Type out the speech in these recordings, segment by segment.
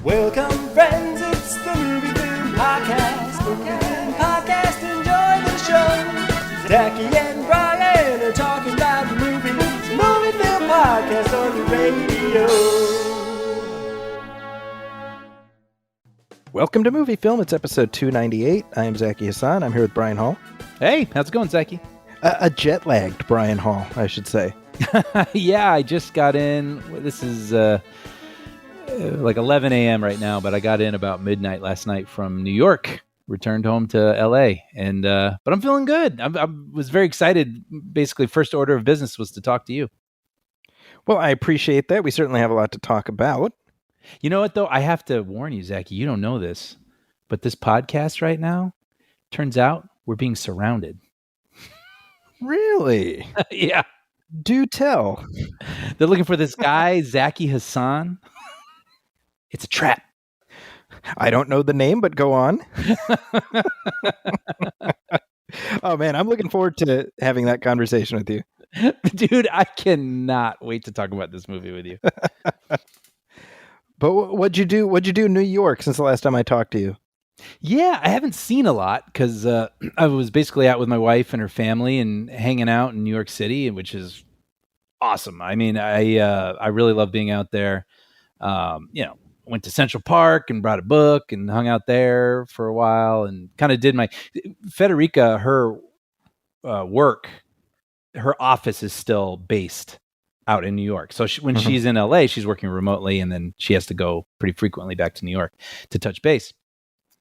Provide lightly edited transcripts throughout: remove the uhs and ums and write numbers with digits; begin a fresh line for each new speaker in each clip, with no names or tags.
Welcome, friends, it's the MovieFilm Podcast. MovieFilm Podcast, enjoy the show. Zachy and Brian are talking about the movies. MovieFilm Podcast on the radio.
Welcome to Movie Film. It's episode 298. I am Zachy Hassan. I'm here with Brian Hall.
Hey, how's it going, Zachy?
A jet-lagged Brian Hall, I should say.
Yeah, I just got in. This is like 11 a.m. right now, but I got in about midnight last night from New York. Returned home to L.A. and but I'm feeling good. I was very excited. Basically, first order of business was to talk to you.
Well, I appreciate that. We certainly have a lot to talk about.
You know what, though? I have to warn you, Zachy. You don't know this, but this podcast right now, turns out we're being surrounded.
Really?
Yeah.
Do tell.
They're looking for this guy, Zachy Hassan. It's a trap.
I don't know the name, but go on. Oh, man, I'm looking forward to having that conversation with you.
Dude, I cannot wait to talk about this movie with you.
But what'd you do? What'd you do in New York since the last time I talked to you?
Yeah, I haven't seen a lot because I was basically out with my wife and her family and hanging out in New York City, which is awesome. I mean, I really love being out there. Went to Central Park and brought a book and hung out there for a while and kind of did my Federica, her work, her office is still based out in New York. So when she's in LA, she's working remotely, and then she has to go pretty frequently back to New York to touch base.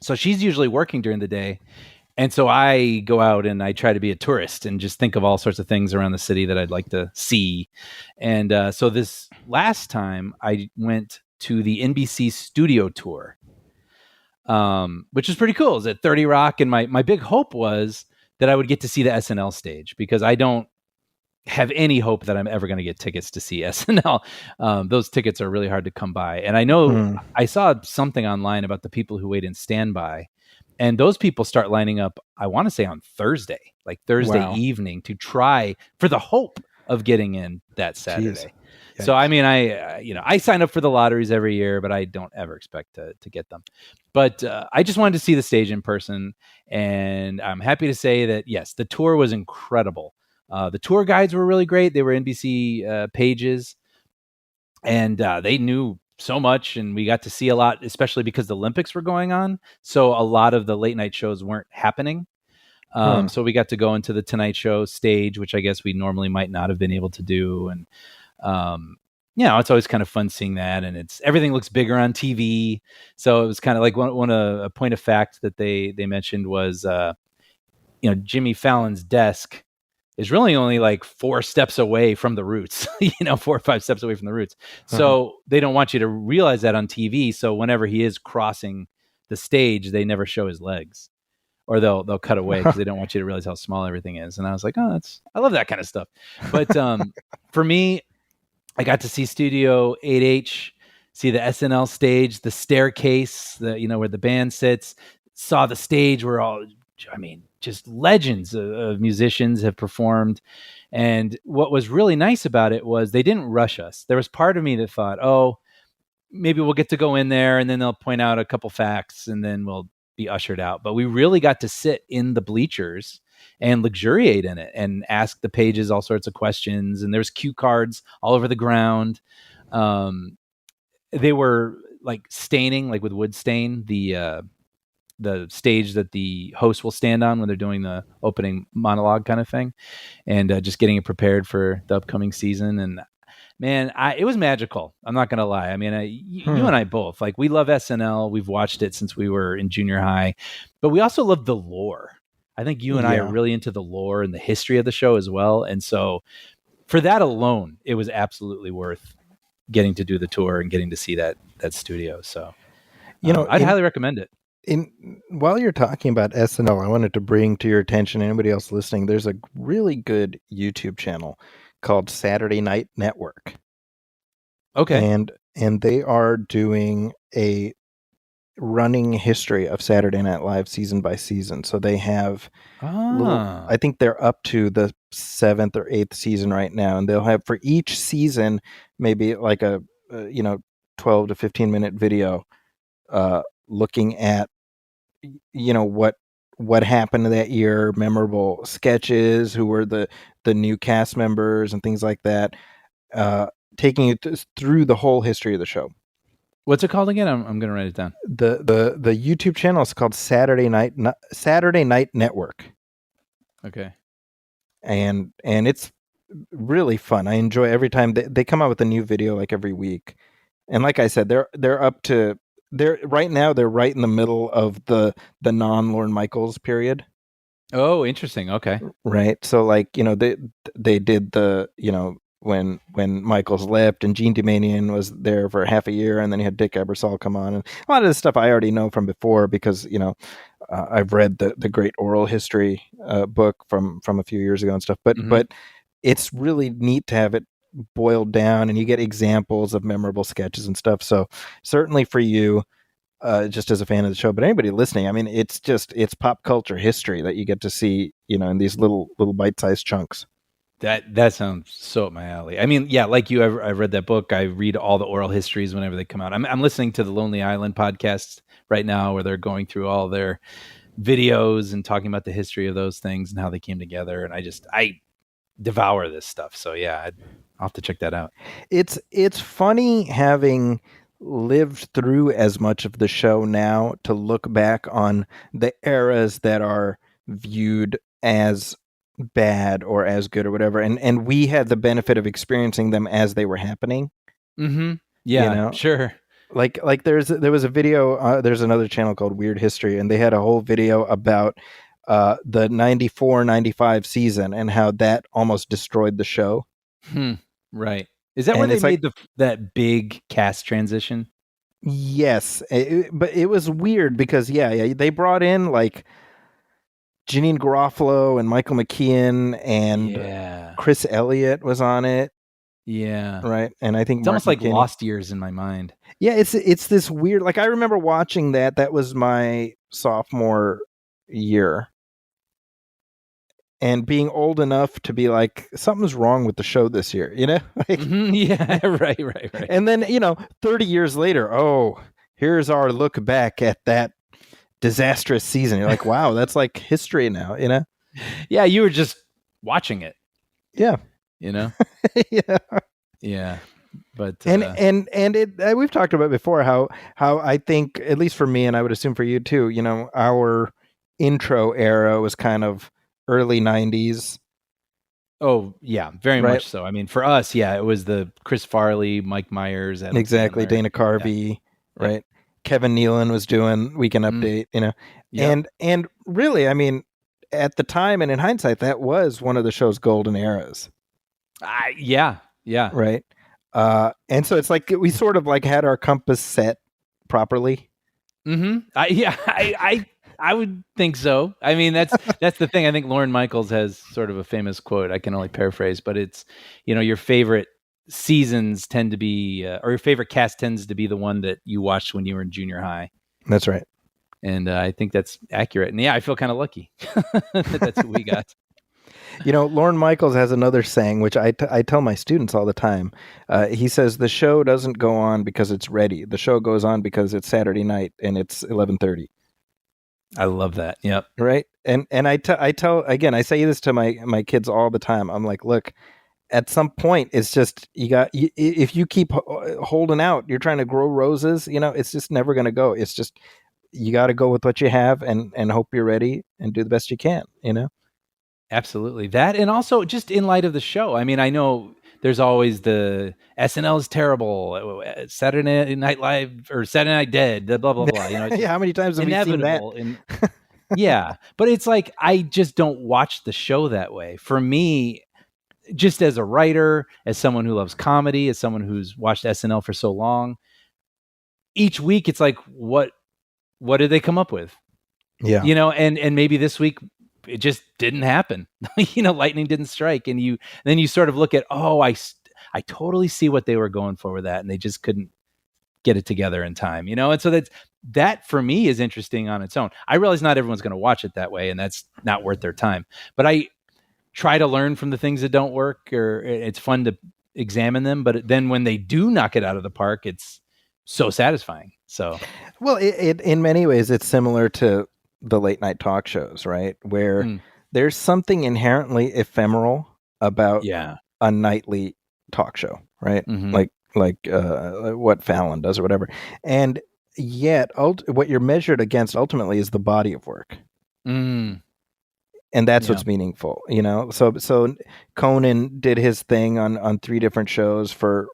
So she's usually working during the day. And so I go out and I try to be a tourist and just think of all sorts of things around the city that I'd like to see. And so this last time I went to the NBC studio tour, which is pretty cool. It was at 30 Rock. And my big hope was that I would get to see the SNL stage, because I don't have any hope that I'm ever going to get tickets to see SNL. Those tickets are really hard to come by. And I know I saw something online about the people who wait in standby, and those people start lining up, I want to say on Thursday
Wow.
evening, to try for the hope of getting in that Saturday.
Jeez.
So, I mean, I sign up for the lotteries every year, but I don't ever expect to get them. But I just wanted to see the stage in person. And I'm happy to say that, yes, the tour was incredible. The tour guides were really great. They were NBC pages, and they knew so much, and we got to see a lot, especially because the Olympics were going on. So a lot of the late night shows weren't happening. So we got to go into the Tonight Show stage, which I guess we normally might not have been able to do. And, it's always kind of fun seeing that. And everything looks bigger on TV. So it was kind of like a point of fact that they mentioned was, Jimmy Fallon's desk is really only like 4 steps away from the Roots, 4 or 5 steps away from the Roots. So they don't want you to realize that on TV. So whenever he is crossing the stage, they never show his legs, or they'll cut away because they don't want you to realize how small everything is. And I was like, I love that kind of stuff. But for me, I got to see Studio 8H, see the SNL stage, the staircase, where the band sits, saw the stage where just legends of musicians have performed. And what was really nice about it was they didn't rush us. There was part of me that thought, maybe we'll get to go in there and then they'll point out a couple facts and then we'll be ushered out. But we really got to sit in the bleachers and luxuriate in it and ask the pages all sorts of questions. And there's cue cards all over the ground. They were like staining, like with wood stain, the stage that the host will stand on when they're doing the opening monologue kind of thing, and just getting it prepared for the upcoming season. And man, it was magical. I'm not going to lie. I mean, you and I both, like, we love SNL. We've watched it since we were in junior high, but we also love the lore. I think you and I are really into the lore and the history of the show as well. And so for that alone, it was absolutely worth getting to do the tour and getting to see that studio. So, I'd highly recommend it.
While you're talking about SNL, I wanted to bring to your attention, anybody else listening, there's a really good YouTube channel called Saturday Night Network.
Okay.
And they are doing a running history of Saturday Night Live season by season. So they have I think they're up to the 7th or 8th season right now, and they'll have for each season maybe like a 12 to 15 minute video looking at what happened that year, memorable sketches, who were the new cast members and things like that, taking it through the whole history of the show.
What's it called again? I'm going to write it down.
The YouTube channel is called Saturday Night Network.
Okay.
And it's really fun. I enjoy every time they come out with a new video, like every week. And like I said, they're up to right now. They're right in the middle of the non-Lorne Michaels period.
Oh, interesting. Okay.
Right. So like, they did the, when Michaels left and Gene Dumanian was there for half a year, and then you had Dick Ebersol come on, and a lot of this stuff I already know from before because I've read the Great Oral History book from a few years ago and stuff. But it's really neat to have it boiled down, and you get examples of memorable sketches and stuff. So certainly for you, just as a fan of the show, but anybody listening, I mean, it's pop culture history that you get to see, in these little bite-sized chunks.
That sounds so up my alley. I mean, yeah, like you, I've read that book. I read all the oral histories whenever they come out. I'm listening to the Lonely Island podcast right now, where they're going through all their videos and talking about the history of those things and how they came together. And I devour this stuff. So yeah, I'll have to check that out.
It's funny having lived through as much of the show now to look back on the eras that are viewed as bad or as good or whatever, and we had the benefit of experiencing them as they were happening.
Yeah, sure.
Like there was a video, there's another channel called Weird History, and they had a whole video about the 94-95 season and how that almost destroyed the show.
Right. Is that where they made that big cast transition?
Yes, but it was weird because they brought in like Janine Garofalo and Michael McKean and Chris Elliott was on it.
Yeah.
Right. And I think
it's almost like Lost Years in my mind.
Yeah, it's this weird, like I remember watching that. That was my sophomore year. And being old enough to be like, something's wrong with the show this year, Like,
yeah, right.
And then, 30 years later, here's our look back at that disastrous season. You're like, wow, that's like history now,
Yeah, you were just watching it.
Yeah.
Yeah. But
and we've talked about before how I think, at least for me, and I would assume for you too, our intro era was kind of early 90s.
Oh yeah, very much so. I mean, for us, it was the Chris Farley, Mike Myers, Adam
exactly,
Sandler.
Dana Carvey, right? Kevin Nealon was doing Weekend Update, and really, I mean, at the time and in hindsight, that was one of the show's golden eras.
Yeah,
right. And so it's like we sort of like had our compass set properly.
I would think so. I mean, that's the thing. I think Lorne Michaels has sort of a famous quote. I can only paraphrase, but it's, your favorite seasons tend to be, or your favorite cast tends to be the one that you watched when you were in junior high.
That's right.
And I think that's accurate. And I feel kind of lucky that that's what we got.
Lorne Michaels has another saying, which I tell my students all the time. He says, the show doesn't go on because it's ready. The show goes on because it's Saturday night and it's 11:30.
I love that. Yep.
Right. And I tell, again, I say this to my kids all the time. I'm like, look, at some point, it's just, if you keep holding out, you're trying to grow roses, it's just never going to go. It's just, you got to go with what you have and hope you're ready and do the best you can,
Absolutely. That, and also just in light of the show. I mean, I know there's always the SNL is terrible, Saturday Night Live or Saturday Night Dead, blah, blah, blah.
How many times have we seen that?
Yeah. But it's like, I just don't watch the show that way. For me, just as a writer, as someone who loves comedy, as someone who's watched SNL for so long, each week it's like, what did they come up with?
Yeah.
And maybe this week it just didn't happen. Lightning didn't strike. And then you sort of look at, I totally see what they were going for with that. And they just couldn't get it together in time, And so that for me is interesting on its own. I realize not everyone's going to watch it that way, and that's not worth their time. But I try to learn from the things that don't work, or it's fun to examine them. But then when they do knock it out of the park, it's so satisfying. So,
well, it in many ways it's similar to the late night talk shows, right? Where there's something inherently ephemeral about
yeah.
a nightly talk show, right? Like what Fallon does or whatever. And yet what you're measured against ultimately is the body of work. And that's what's meaningful, you know? So Conan did his thing on 3 different shows for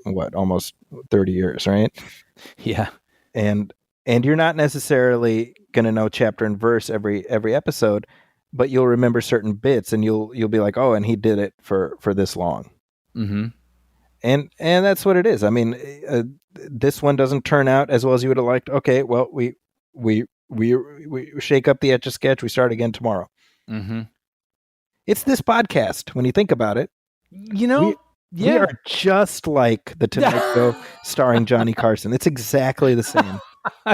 what, almost 30 years, right?
Yeah.
And you're not necessarily going to know chapter and verse every episode, but you'll remember certain bits and you'll be like, "Oh, and he did it for this long." And that's what it is. I mean, this one doesn't turn out as well as you would have liked. Okay, well, we shake up the Etch a Sketch. We start again tomorrow. It's this podcast. When you think about it,
you know,
we are just like the Tonight Show starring Johnny Carson. It's exactly the same.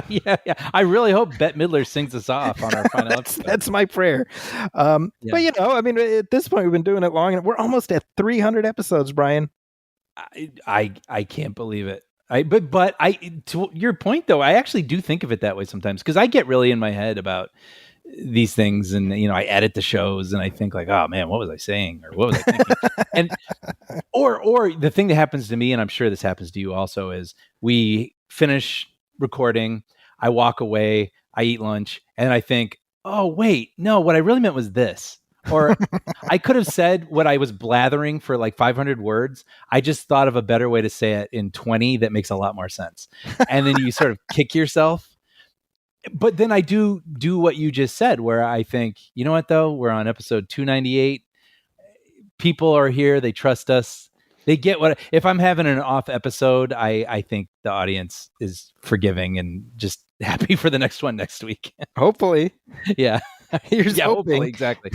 Yeah. I really hope Bette Midler sings us off on our final episode.
That's my prayer. But you know, I mean, at this point, we've been doing it long, and we're almost at 300 episodes, Brian.
I can't believe it. But to your point though, I actually do think of it that way sometimes, because I get really in my head about these things, and you know, I edit the shows and I think like, oh man, what was I saying, or what was I thinking? And or the thing that happens to me, and I'm sure this happens to you also, is we finish recording, I walk away, I eat lunch, and I think, oh wait, no, what I really meant was this. Or I could have said what I was blathering for like 500 words. I just thought of a better way to say it in 20 that makes a lot more sense. And then you sort of kick yourself. But then I do what you just said, where I think, you know what, though? We're on episode 298. People are here. They trust us. They get what, if I'm having an off episode, I think the audience is forgiving and just happy for the next one next week.
Hopefully.
Yeah.
Here's hoping.
Hopefully, exactly.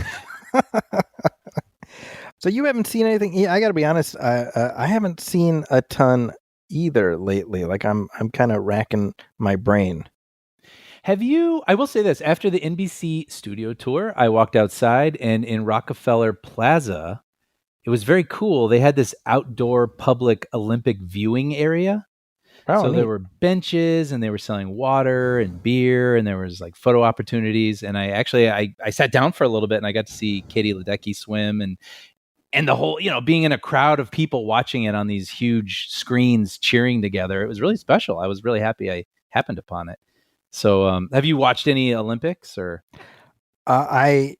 So you haven't seen anything? Yeah, I got to be honest. I haven't seen a ton either lately. Like I'm kind of racking my brain.
Have you? I will say this: after the NBC studio tour, I walked outside, and in Rockefeller Plaza, it was very cool. They had this outdoor public Olympic viewing area.
Oh,
so
neat.
There were benches, and they were selling water and beer, and there was like photo opportunities. And I sat down for a little bit, and I got to see Katie Ledecky swim, and the whole, you know, being in a crowd of people watching it on these huge screens cheering together. It was really special. I was really happy I happened upon it. So, have you watched any Olympics or?
I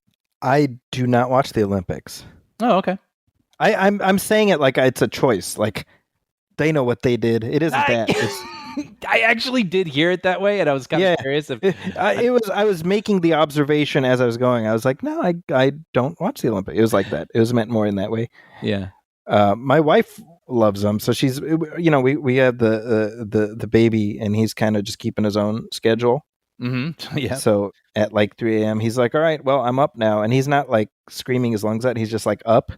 do not watch the Olympics.
Oh, okay.
I'm saying it like it's a choice. Like they know what they did. It isn't that.
I actually did hear it that way, and I was kind of curious if
I was making the observation as I was going. I was like, no, I don't watch the Olympics. It was like that. It was meant more in that way.
Yeah.
My wife loves them, so she's, you know, we have the baby, and he's kind of just keeping his own schedule.
Yeah.
So at like 3 a.m., he's like, all right, well, I'm up now, and he's not like screaming his lungs out. He's just like up.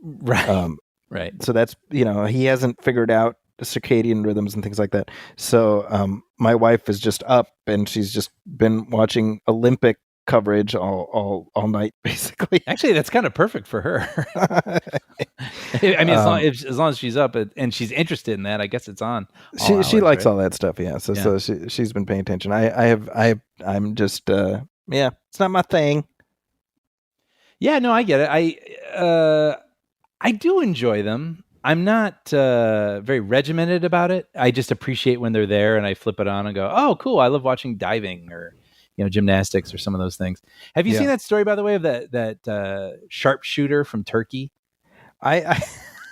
Right. Right.
So that's, you know, he hasn't figured out circadian rhythms and things like that. So my wife is just up, and she's just been watching Olympic coverage all night, basically.
Actually, that's kind of perfect for her. I mean, as long as she's up and she's interested in that, I guess it's on.
She likes all that stuff, yeah. So she's been paying attention. I'm just it's not my thing.
Yeah, no, I get it. I do enjoy them. I'm not very regimented about it. I just appreciate when they're there, and I flip it on and go, "Oh, cool! I love watching diving or, you know, gymnastics or some of those things." Have you seen that story, by the way, of that sharpshooter from Turkey?
I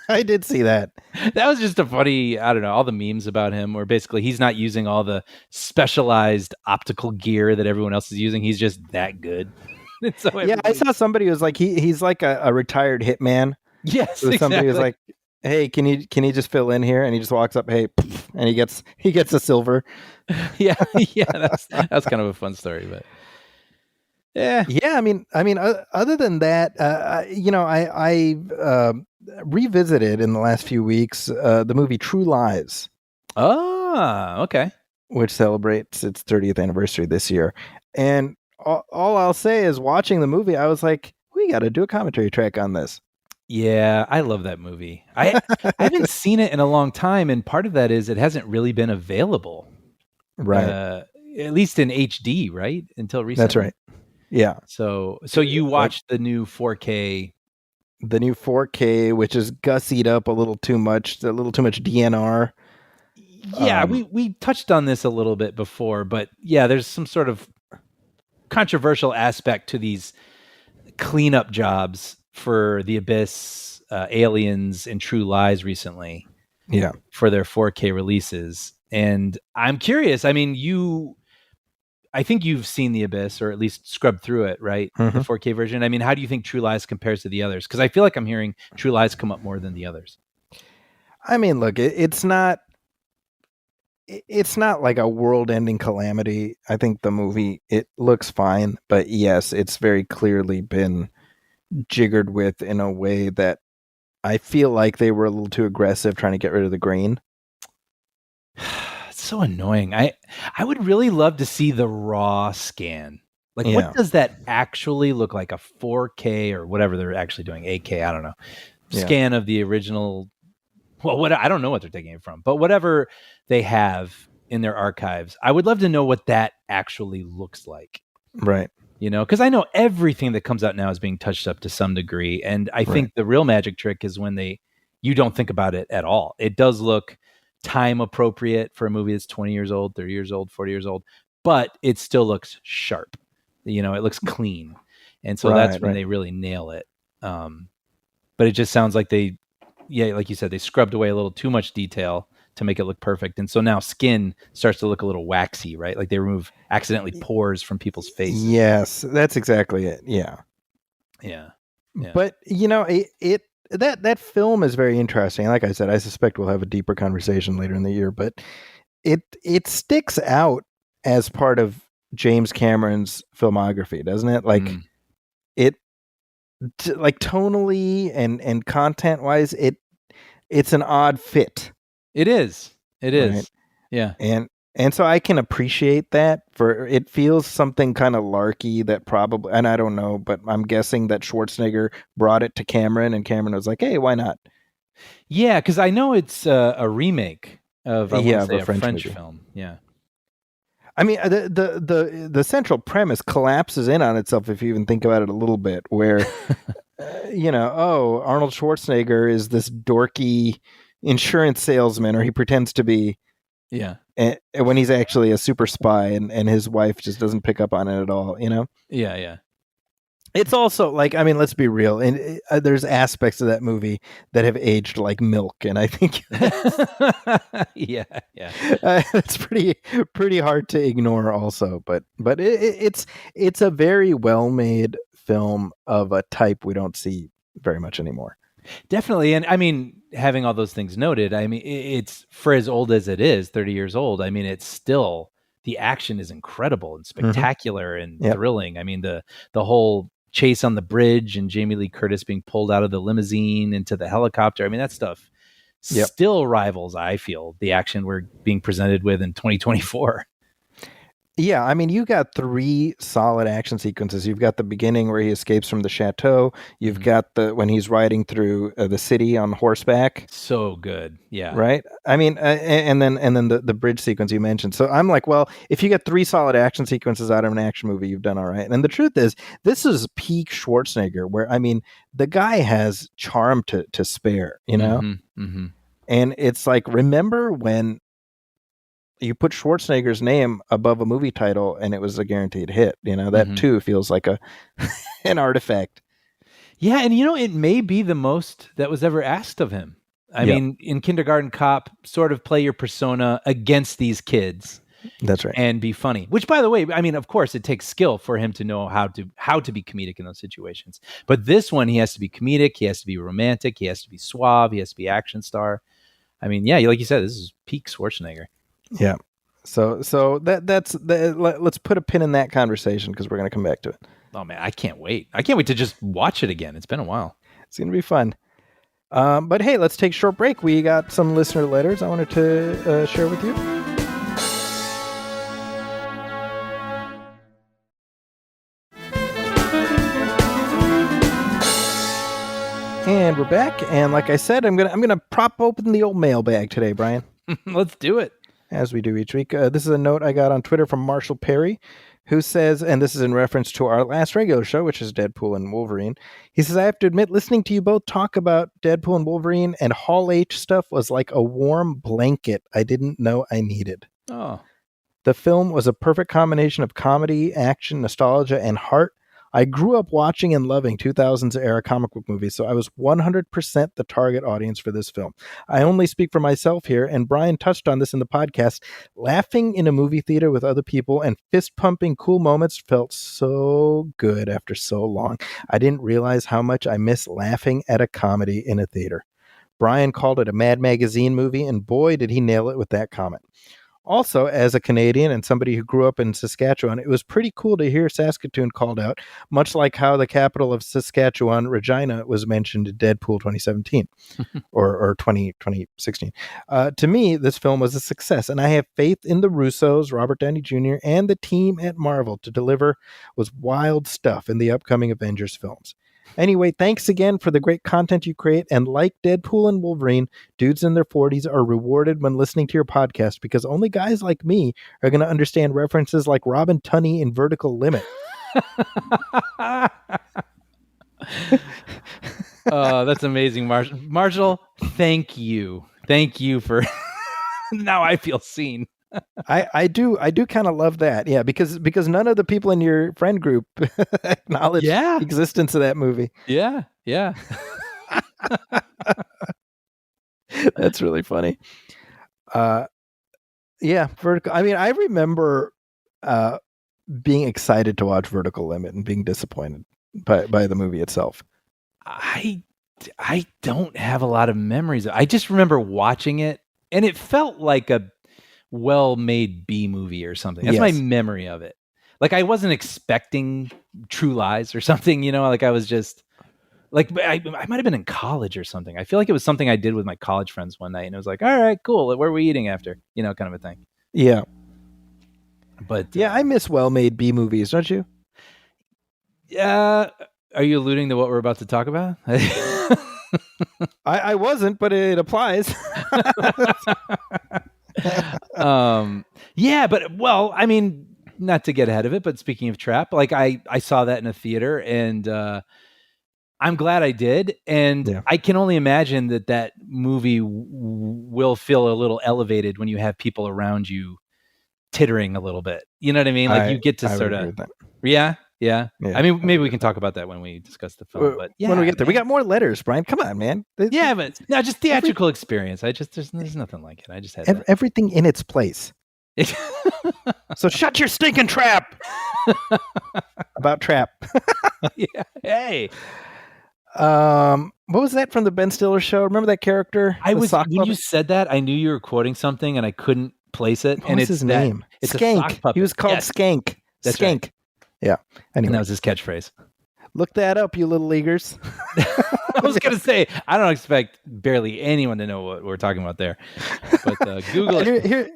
did see that.
That was just a funny, I don't know, all the memes about him where basically he's not using all the specialized optical gear that everyone else is using. He's just that good. So
I saw somebody who was like, he's like a retired hitman.
Yes,
so somebody was like, hey, can you just fill in here? And he just walks up, hey, and he gets a silver.
yeah, that's kind of a fun story, but yeah.
I mean, other than that, you know, I revisited in the last few weeks the movie True Lies.
Oh, okay.
Which celebrates its 30th anniversary this year, and all I'll say is, watching the movie, I was like, we got to do a commentary track on this.
Yeah, I love that movie. I haven't seen it in a long time, and part of that is it hasn't really been available,
Right.
at least in HD, right? Until recently.
That's right. Yeah.
So you watched the new 4K.
The new 4K, which is gussied up a little too much DNR.
Yeah, we touched on this a little bit before, but yeah, there's some sort of controversial aspect to these cleanup jobs for The Abyss, Aliens, and True Lies recently.
Yeah.
For their 4K releases. And I'm curious. I mean, I think you've seen The Abyss, or at least scrubbed through it, right?
Mm-hmm.
The 4K version. I mean, how do you think True Lies compares to the others? Because I feel like I'm hearing True Lies come up more than the others.
I mean, look, it's not like a world-ending calamity. I think the movie, it looks fine, but yes, it's very clearly been jiggered with in a way that I feel like they were a little too aggressive trying to get rid of the grain.
It's so annoying. I would really love to see the raw scan. Like, what does that actually look like? A 4K or whatever they're actually doing, 8K, I don't know. Scan of the original. Well, I don't know what they're taking it from, but whatever they have in their archives, I would love to know what that actually looks like.
Right.
You know, because I know everything that comes out now is being touched up to some degree. And I think the real magic trick is when you don't think about it at all. It does look time appropriate for a movie that's 20 years old, 30 years old, 40 years old, but it still looks sharp. You know, it looks clean. And so that's when they really nail it. But it just sounds like like you said, they scrubbed away a little too much detail to make it look perfect. And so now skin starts to look a little waxy, right? Like they remove accidentally pores from people's faces.
Yes, that's exactly it. Yeah. But you know, that film is very interesting. Like I said, I suspect we'll have a deeper conversation later in the year, but it sticks out as part of James Cameron's filmography, doesn't it? Like like tonally and content wise, it's an odd fit.
It is.
Right?
Yeah.
And so I can appreciate that. For it feels something kind of larky that probably, and I don't know, but I'm guessing that Schwarzenegger brought it to Cameron, and Cameron was like, "Hey, why not?"
Yeah, because I know it's a remake of a French film. Yeah.
I mean, the central premise collapses in on itself if you even think about it a little bit, where Arnold Schwarzenegger is this dorky insurance salesman, or he pretends to be.
Yeah.
And when he's actually a super spy, and his wife just doesn't pick up on it at all, you know?
Yeah.
It's also like, I mean, let's be real. And there's aspects of that movie that have aged like milk. And I think
yeah.
It's pretty hard to ignore also, but it's a very well-made film of a type we don't see very much anymore.
Definitely. And I mean, having all those things noted, I mean, it's for as old as it is, 30 years old. I mean, it's still, the action is incredible and spectacular and thrilling. I mean, the whole chase on the bridge and Jamie Lee Curtis being pulled out of the limousine into the helicopter. I mean, that stuff still rivals, I feel, the action we're being presented with in 2024.
Yeah, I mean, you got 3 solid action sequences. You've got the beginning where he escapes from the chateau. You've got when he's riding through the city on horseback.
So good, yeah.
Right. I mean, and then the bridge sequence you mentioned. So I'm like, well, if you get 3 solid action sequences out of an action movie, you've done all right. And the truth is, this is peak Schwarzenegger, where I mean, the guy has charm to spare, you know. And it's like, remember when you put Schwarzenegger's name above a movie title and it was a guaranteed hit, you know, that too feels like an artifact.
Yeah. And it may be the most that was ever asked of him. I mean, in Kindergarten Cop, sort of play your persona against these kids.
That's right.
And be funny, which, by the way, I mean, of course it takes skill for him to know how to be comedic in those situations. But this one, he has to be comedic. He has to be romantic. He has to be suave. He has to be action star. I mean, yeah, like you said, this is peak Schwarzenegger.
Yeah. So let's put a pin in that conversation because we're going to come back to it.
Oh man, I can't wait. I can't wait to just watch it again. It's been a while.
It's going to be fun. But hey, let's take a short break. We got some listener letters I wanted to share with you. And And we're back. And like I said, I'm gonna prop open the old mailbag today, Brian.
Let's do it.
As we do each week. This is a note I got on Twitter from Marshall Perry, who says, and this is in reference to our last regular show, which is Deadpool and Wolverine. He says, I have to admit, listening to you both talk about Deadpool and Wolverine and Hall H stuff was like a warm blanket I didn't know I needed.
Oh.
The film was a perfect combination of comedy, action, nostalgia, and heart. I grew up watching and loving 2000s era comic book movies, so I was 100% the target audience for this film. I only speak for myself here, and Brian touched on this in the podcast. Laughing in a movie theater with other people and fist-pumping cool moments felt so good after so long. I didn't realize how much I miss laughing at a comedy in a theater. Brian called it a Mad Magazine movie, and boy, did he nail it with that comment. Also, as a Canadian and somebody who grew up in Saskatchewan, it was pretty cool to hear Saskatoon called out, much like how the capital of Saskatchewan, Regina, was mentioned in Deadpool 2017 or 2016. To me, this film was a success, and I have faith in the Russos, Robert Downey Jr., and the team at Marvel to deliver was wild stuff in the upcoming Avengers films. Anyway, thanks again for the great content you create, and like Deadpool and Wolverine, dudes in their 40s are rewarded when listening to your podcast because only guys like me are going to understand references like Robin Tunney in Vertical Limit.
That's amazing, Marshall. Marshall, thank you. Thank you for now I feel seen.
I do kind of love that. Yeah, because none of the people in your friend group acknowledge the existence of that movie.
Yeah. Yeah.
That's really funny. Yeah, Vertical. I mean, I remember being excited to watch Vertical Limit and being disappointed by the movie itself.
I don't have a lot of memories. I just remember watching it, and it felt like a well-made B movie or something. That's my memory of it. Like I wasn't expecting True Lies or something, like I was just like, I might have been in college or something. I feel like it was something I did with my college friends one night, and it was like, all right, cool. Where are we eating after? Kind of a thing.
Yeah.
But
yeah, I miss well-made B movies, don't you?
Yeah. Are you alluding to what we're about to talk about?
I wasn't, but it applies.
Yeah, but I mean, not to get ahead of it, but speaking of Trap, like I saw that in a theater, and I'm glad I did, and I can only imagine that movie will feel a little elevated when you have people around you tittering a little bit. You know what I mean? Like you get to sort of, yeah. I mean, maybe we can talk about that when we discuss the film. But
when we get there, we got more letters, Brian. Come on, man.
But no, just theatrical experience. There's nothing like it. I just had
everything in its place. So shut your stinking trap. About Trap.
Yeah. Hey.
What was that from the Ben Stiller show? Remember that character?
When you said that, I knew you were quoting something, and I couldn't place it.
What was his name?
It's
Skank. He was called Skank.
That's
Skank.
Right.
Yeah. Anyway.
And that was his catchphrase.
Look that up, you little leaguers.
I was going to say, I don't expect barely anyone to know what we're talking about there. But Google it.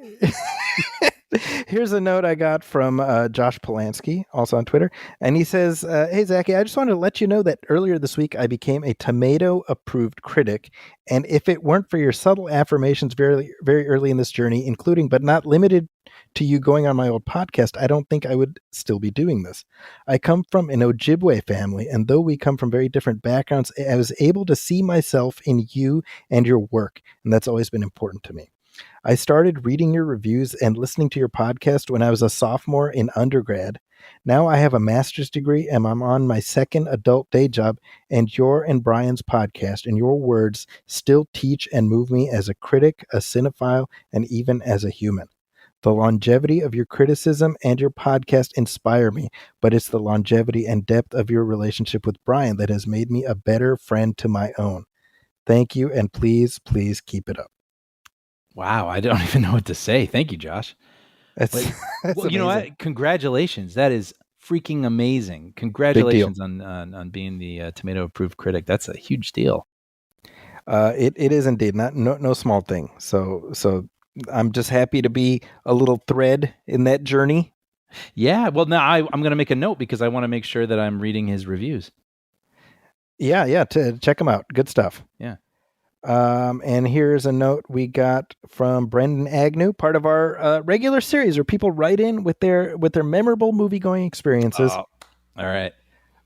Here's a note I got from Josh Polanski, also on Twitter. And he says, hey, Zachy, I just wanted to let you know that earlier this week I became a tomato-approved critic. And if it weren't for your subtle affirmations very, very early in this journey, including but not limited to you going on my old podcast, I don't think I would still be doing this. I come from an Ojibwe family, and though we come from very different backgrounds, I was able to see myself in you and your work, and that's always been important to me. I started reading your reviews and listening to your podcast when I was a sophomore in undergrad. Now I have a master's degree and I'm on my second adult day job, and your and Brian's podcast and your words still teach and move me as a critic, a cinephile, and even as a human. The longevity of your criticism and your podcast inspire me, but it's the longevity and depth of your relationship with Brian that has made me a better friend to my own. Thank you, and please, please keep it up.
Wow, I don't even know what to say. Thank you, Josh.
That's
you know what? Congratulations. That is freaking amazing. Congratulations on being the tomato approved critic. That's a huge deal.
It is indeed no small thing. So I'm just happy to be a little thread in that journey.
Yeah. Well, now I'm going to make a note because I want to make sure that I'm reading his reviews.
Yeah. To check them out. Good stuff.
Yeah.
And here's a note we got from Brendan Agnew, part of our regular series where people write in with their memorable movie going experiences.
Oh, all right.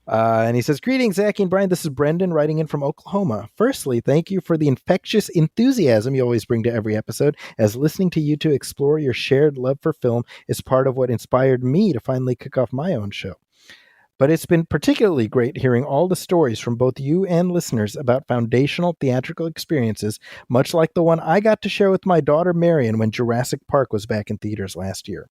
And he says, "Greetings, Zachy and Brian. This is Brendan writing in from Oklahoma. Firstly, thank you for the infectious enthusiasm you always bring to every episode, as listening to you two explore your shared love for film is part of what inspired me to finally kick off my own show. But it's been particularly great hearing all the stories from both you and listeners about foundational theatrical experiences, much like the one I got to share with my daughter Marion when Jurassic Park was back in theaters last year.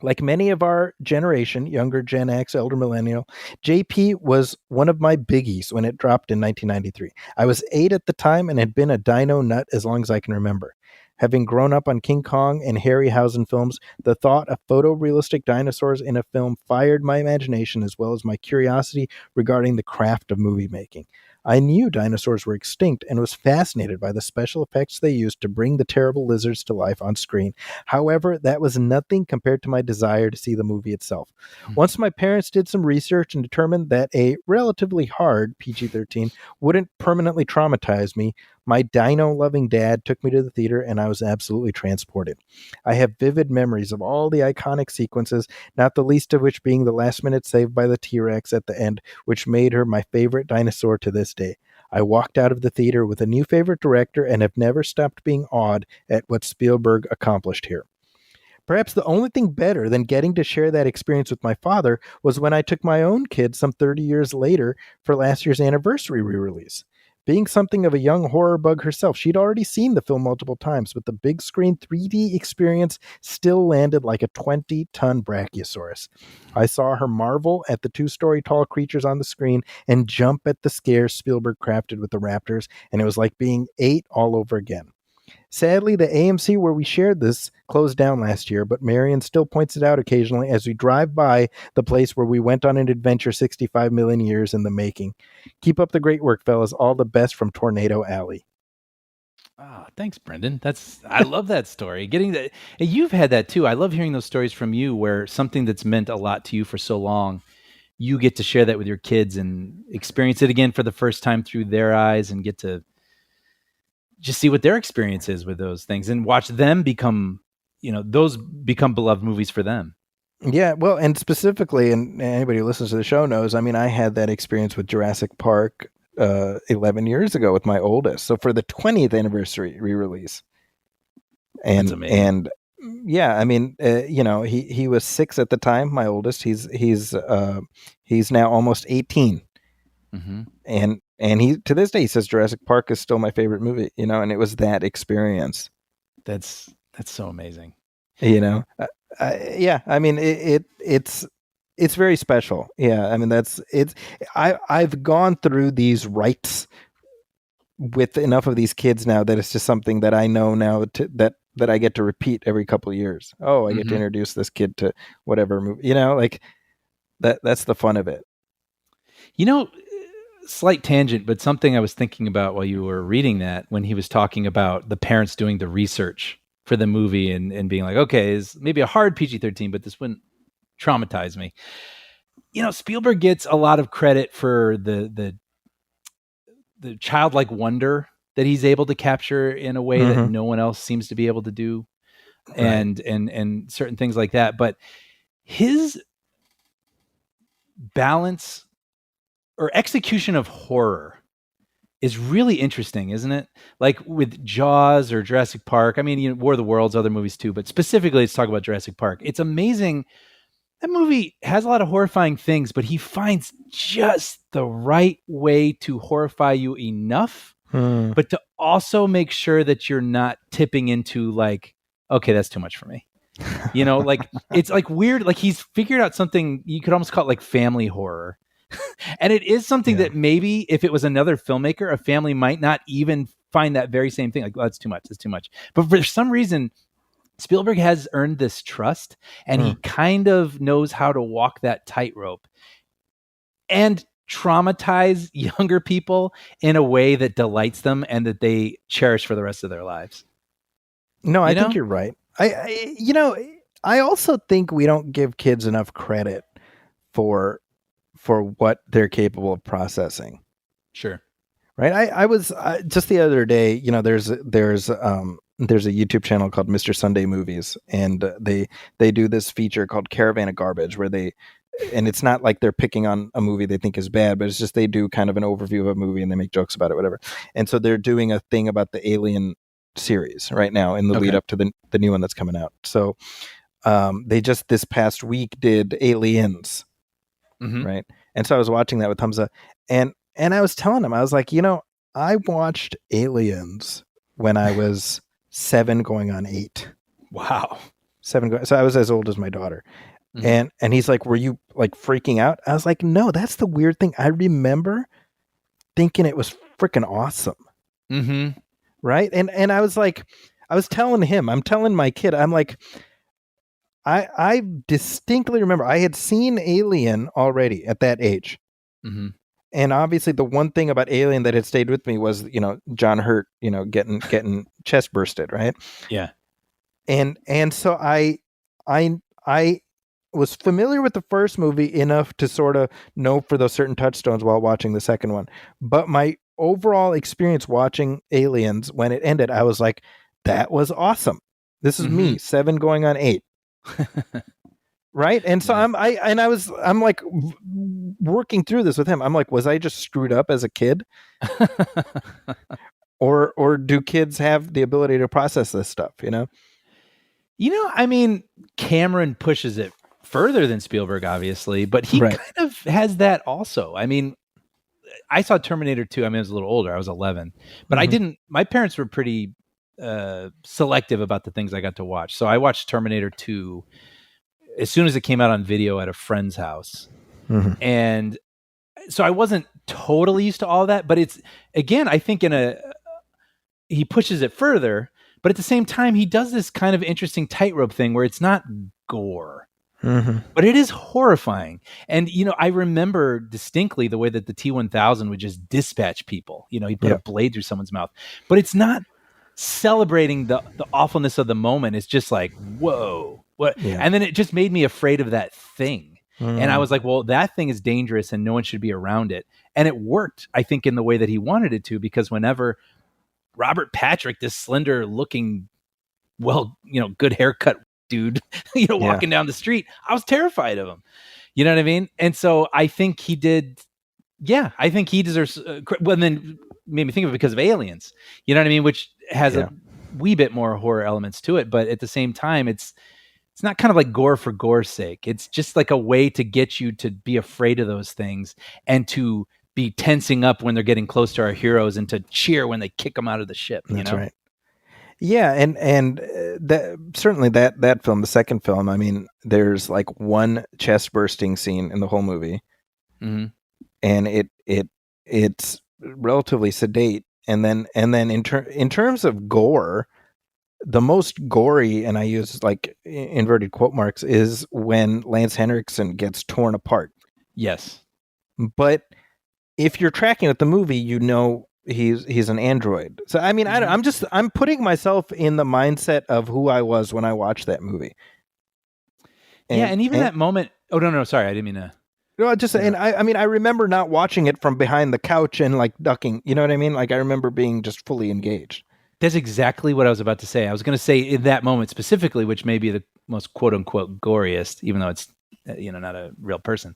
Like many of our generation, younger Gen X, elder millennial, JP was one of my biggies when it dropped in 1993. I was 8 at the time and had been a dino nut as long as I can remember. Having grown up on King Kong and Harryhausen films, the thought of photorealistic dinosaurs in a film fired my imagination as well as my curiosity regarding the craft of movie making. I knew dinosaurs were extinct and was fascinated by the special effects they used to bring the terrible lizards to life on screen. However, that was nothing compared to my desire to see the movie itself. Once my parents did some research and determined that a relatively hard PG-13 wouldn't permanently traumatize me, my dino-loving dad took me to the theater and I was absolutely transported. I have vivid memories of all the iconic sequences, not the least of which being the last-minute save by the T-Rex at the end, which made her my favorite dinosaur to this day. I walked out of the theater with a new favorite director and have never stopped being awed at what Spielberg accomplished here. Perhaps the only thing better than getting to share that experience with my father was when I took my own kids some 30 years later for last year's anniversary re-release. Being something of a young horror bug herself, she'd already seen the film multiple times, but the big screen 3D experience still landed like a 20-ton brachiosaurus. I saw her marvel at the 2-story tall creatures on the screen and jump at the scares Spielberg crafted with the raptors, and it was like being 8 all over again. Sadly, the AMC where we shared this closed down last year, but Marion still points it out occasionally as we drive by the place where we went on an adventure 65 million years in the making. Keep up the great work, fellas. All the best from Tornado Alley.
Oh, thanks, Brendan. I love that story. Getting that, and you've had that too. I love hearing those stories from you where something that's meant a lot to you for so long, you get to share that with your kids and experience it again for the first time through their eyes and get to just see what their experience is with those things and watch them become, those become beloved movies for them.
Yeah, well, and specifically, and anybody who listens to the show knows, I mean, I had that experience with Jurassic Park 11 years ago with my oldest. So for the 20th anniversary re-release. And yeah, I mean, he was 6 at the time, my oldest. He's now almost 18.
Mm-hmm.
And he, to this day, he says Jurassic Park is still my favorite movie, and it was that experience.
That's so amazing.
Yeah, I mean, it's very special. Yeah, I mean, I've gone through these rites with enough of these kids now that it's just something that I know now that I get to repeat every couple of years. Oh, I get to introduce this kid to whatever movie, like that's the fun of it.
Slight tangent, but something I was thinking about while you were reading that, when he was talking about the parents doing the research for the movie and being like, okay, it's maybe a hard PG-13, but this wouldn't traumatize me. Spielberg gets a lot of credit for the childlike wonder that he's able to capture in a way that no one else seems to be able to do. Right. And certain things like that. But his balance or execution of horror is really interesting, isn't it? Like with Jaws or Jurassic Park. I mean, War of the Worlds, other movies too, but specifically let's talk about Jurassic Park. It's amazing. That movie has a lot of horrifying things, but he finds just the right way to horrify you enough, but to also make sure that you're not tipping into like, okay, that's too much for me. Like it's like weird. Like he's figured out something you could almost call it like family horror. And it is something that maybe if it was another filmmaker, a family might not even find that very same thing. Like, oh, that's too much. It's too much. But for some reason, Spielberg has earned this trust, and he kind of knows how to walk that tightrope and traumatize younger people in a way that delights them and that they cherish for the rest of their lives.
No, I think you're right. I also think we don't give kids enough credit for for what they're capable of processing.
Sure.
Right. I was just the other day, you know, there's a YouTube channel called Mr. Sunday Movies, and they do this feature called Caravan of Garbage, where and it's not like they're picking on a movie they think is bad, but it's just they do kind of an overview of a movie and they make jokes about it, whatever. And so they're doing a thing about the Alien series right now in the lead up to the new one that's coming out. So they just this past week did Aliens, right? And so I was watching that with Hamza, and I was telling him, I was like, you know, I watched Aliens when I was 7 going on 8.
Wow.
7 so I was as old as my daughter. And he's like, were you like freaking out? I was like, no, that's the weird thing. I remember thinking it was freaking awesome. Right. And I was like, I was telling him, I'm telling my kid, I'm like, I distinctly remember I had seen Alien already at that age. And obviously the one thing about Alien that had stayed with me was, you know, John Hurt, you know, getting chest bursted. Right.
Yeah.
And so I was familiar with the first movie enough to sort of know for those certain touchstones while watching the second one. But my overall experience watching Aliens, when it ended, I was like, that was awesome. This is me, 7 going on 8. Right. And so I'm like working through this with him. I'm like, was I just screwed up as a kid? or do kids have the ability to process this stuff, you know?
You know, I mean, Cameron pushes it further than Spielberg, obviously, but he kind of has that also. I mean, I saw Terminator 2. I mean, I was a little older. I was 11, but my parents were pretty selective about the things I got to watch. So I watched Terminator 2 as soon as it came out on video at a friend's house. And so I wasn't totally used to all that, but it's, again, I think he pushes it further, but at the same time, he does this kind of interesting tightrope thing where it's not gore. But it is horrifying. And, you know, I remember distinctly the way that the T-1000 would just dispatch people. You know, he'd put a blade through someone's mouth. But it's not celebrating the awfulness of the moment. It's just like, whoa. What? And then it just made me afraid of that thing. And I was like, well, that thing is dangerous and no one should be around it. And it worked, I think, in the way that he wanted it to, because whenever Robert Patrick, this slender looking, well, you know, good haircut dude, you know, walking down the street, I was terrified of him. You know what I mean? And so I think he did. Yeah, I think he deserves. Well, and then made me think of it because of Aliens. You know what I mean? Which has a wee bit more horror elements to it, but at the same time, it's not kind of like gore for gore's sake. It's just like a way to get you to be afraid of those things and to be tensing up when they're getting close to our heroes and to cheer when they kick them out of the ship.
That's right. Yeah, and that certainly that film, the second film, I mean, there's like one chest bursting scene in the whole movie, and it's relatively sedate, and then in terms of gore, the most gory, and I use like inverted quote marks, is when Lance Henriksen gets torn apart.
Yes,
but if you're tracking with the movie, you know. He's an android. So I mean, I'm putting myself in the mindset of who I was when I watched that movie.
And even that moment. Oh no, sorry, I didn't mean to.
No, and I mean, I remember not watching it from behind the couch and like ducking. You know what I mean? Like I remember being just fully engaged.
That's exactly what I was about to say. I was going to say in that moment specifically, which may be the most quote unquote goriest, even though it's not a real person.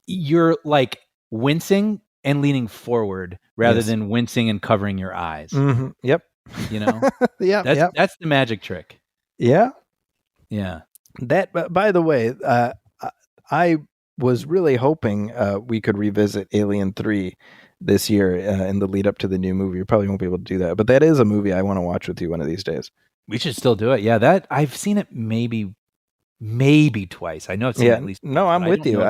You're like wincing and leaning forward rather than wincing and covering your eyes.
Yep.
You know?
Yeah.
That's the magic trick.
Yeah.
Yeah.
That, by the way, I was really hoping we could revisit Alien 3 this year in the lead up to the new movie. We probably won't be able to do that, but that is a movie I want to watch with you one of these days.
We should still do it. Yeah. That I've seen it maybe twice. I know it's at least.
No, I'm with you.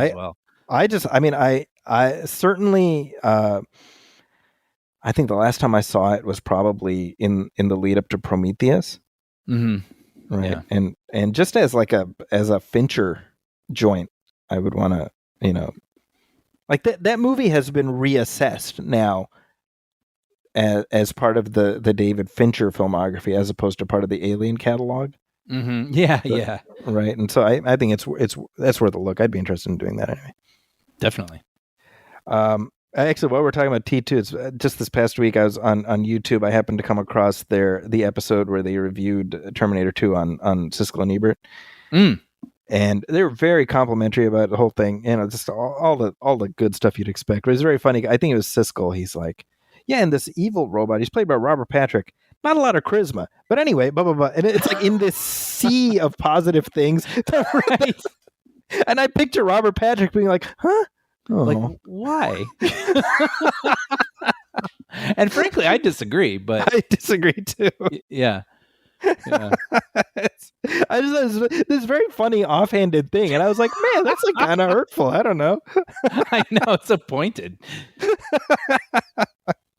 I certainly, I think the last time I saw it was probably in the lead up to Prometheus. Right. Yeah. And just as like as a Fincher joint, I would want to, like that movie has been reassessed now as part of the David Fincher filmography, as opposed to part of the Alien catalog.
Yeah.
Right. And so I think that's worth a look. I'd be interested in doing that anyway.
Definitely.
Actually, while we're talking about T2, it's just this past week I was on YouTube. I happened to come across the episode where they reviewed Terminator 2 on Siskel and Ebert. And they were very complimentary about the whole thing. You know, just all the good stuff you'd expect. But it was very funny. I think it was Siskel. He's like, yeah, and this evil robot, he's played by Robert Patrick. Not a lot of charisma. But anyway, blah, blah, blah. And it's like in this sea of positive things. Right. And I picture Robert Patrick being like, huh? Oh.
Like, why? And frankly, I disagree. But
I disagree too.
Yeah.
I just this very funny offhanded thing, and I was like, man, that's like kind of hurtful. I don't know.
I know, it's appointed.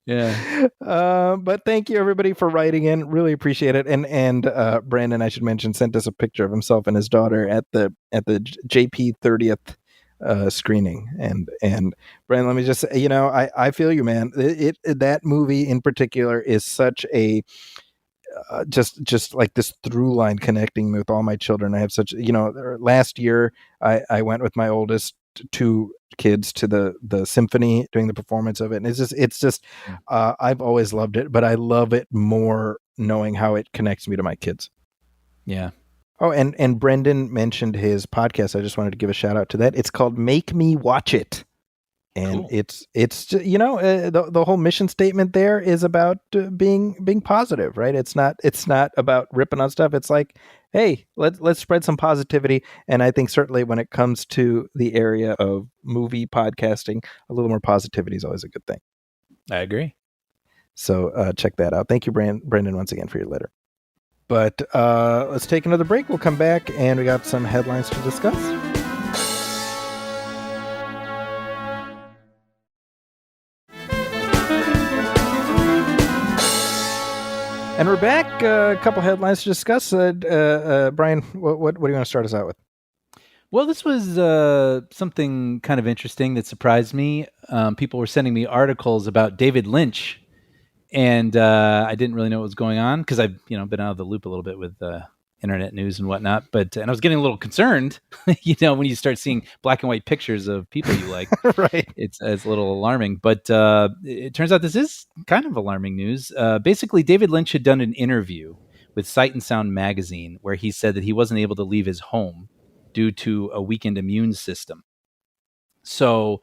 Yeah.
But thank you everybody for writing in. Really appreciate it. And Brandon, I should mention, sent us a picture of himself and his daughter at the JP 30th screening. And Brandon, let me just say, you know, I feel you, man. That movie in particular is such a just like this through line connecting me with all my children. I have such, you know, last year I went with my oldest two kids to the symphony doing the performance of it, and it's just I've always loved it, but I love it more knowing how it connects me to my kids.
Yeah.
Oh, and Brendan mentioned his podcast. I just wanted to give a shout out to that. It's called Make Me Watch It. And cool. It's just, you know, the whole mission statement there is about being positive, right? It's not about ripping on stuff. It's like, hey, let's spread some positivity. And I think certainly when it comes to the area of movie podcasting, a little more positivity is always a good thing.
I agree.
So check that out. Thank you, Brendan, once again for your letter. But let's take another break. We'll come back and we got some headlines to discuss. And we're back. A couple headlines to discuss. Brian, what do you want to start us out with?
Well, this was something kind of interesting that surprised me. People were sending me articles about David Lynch, and I didn't really know what was going on because I've been out of the loop a little bit with internet news and whatnot. And I was getting a little concerned, when you start seeing black and white pictures of people you like.
Right.
It's a little alarming. But it turns out this is kind of alarming news. Basically, David Lynch had done an interview with Sight and Sound magazine where he said that he wasn't able to leave his home due to a weakened immune system. So,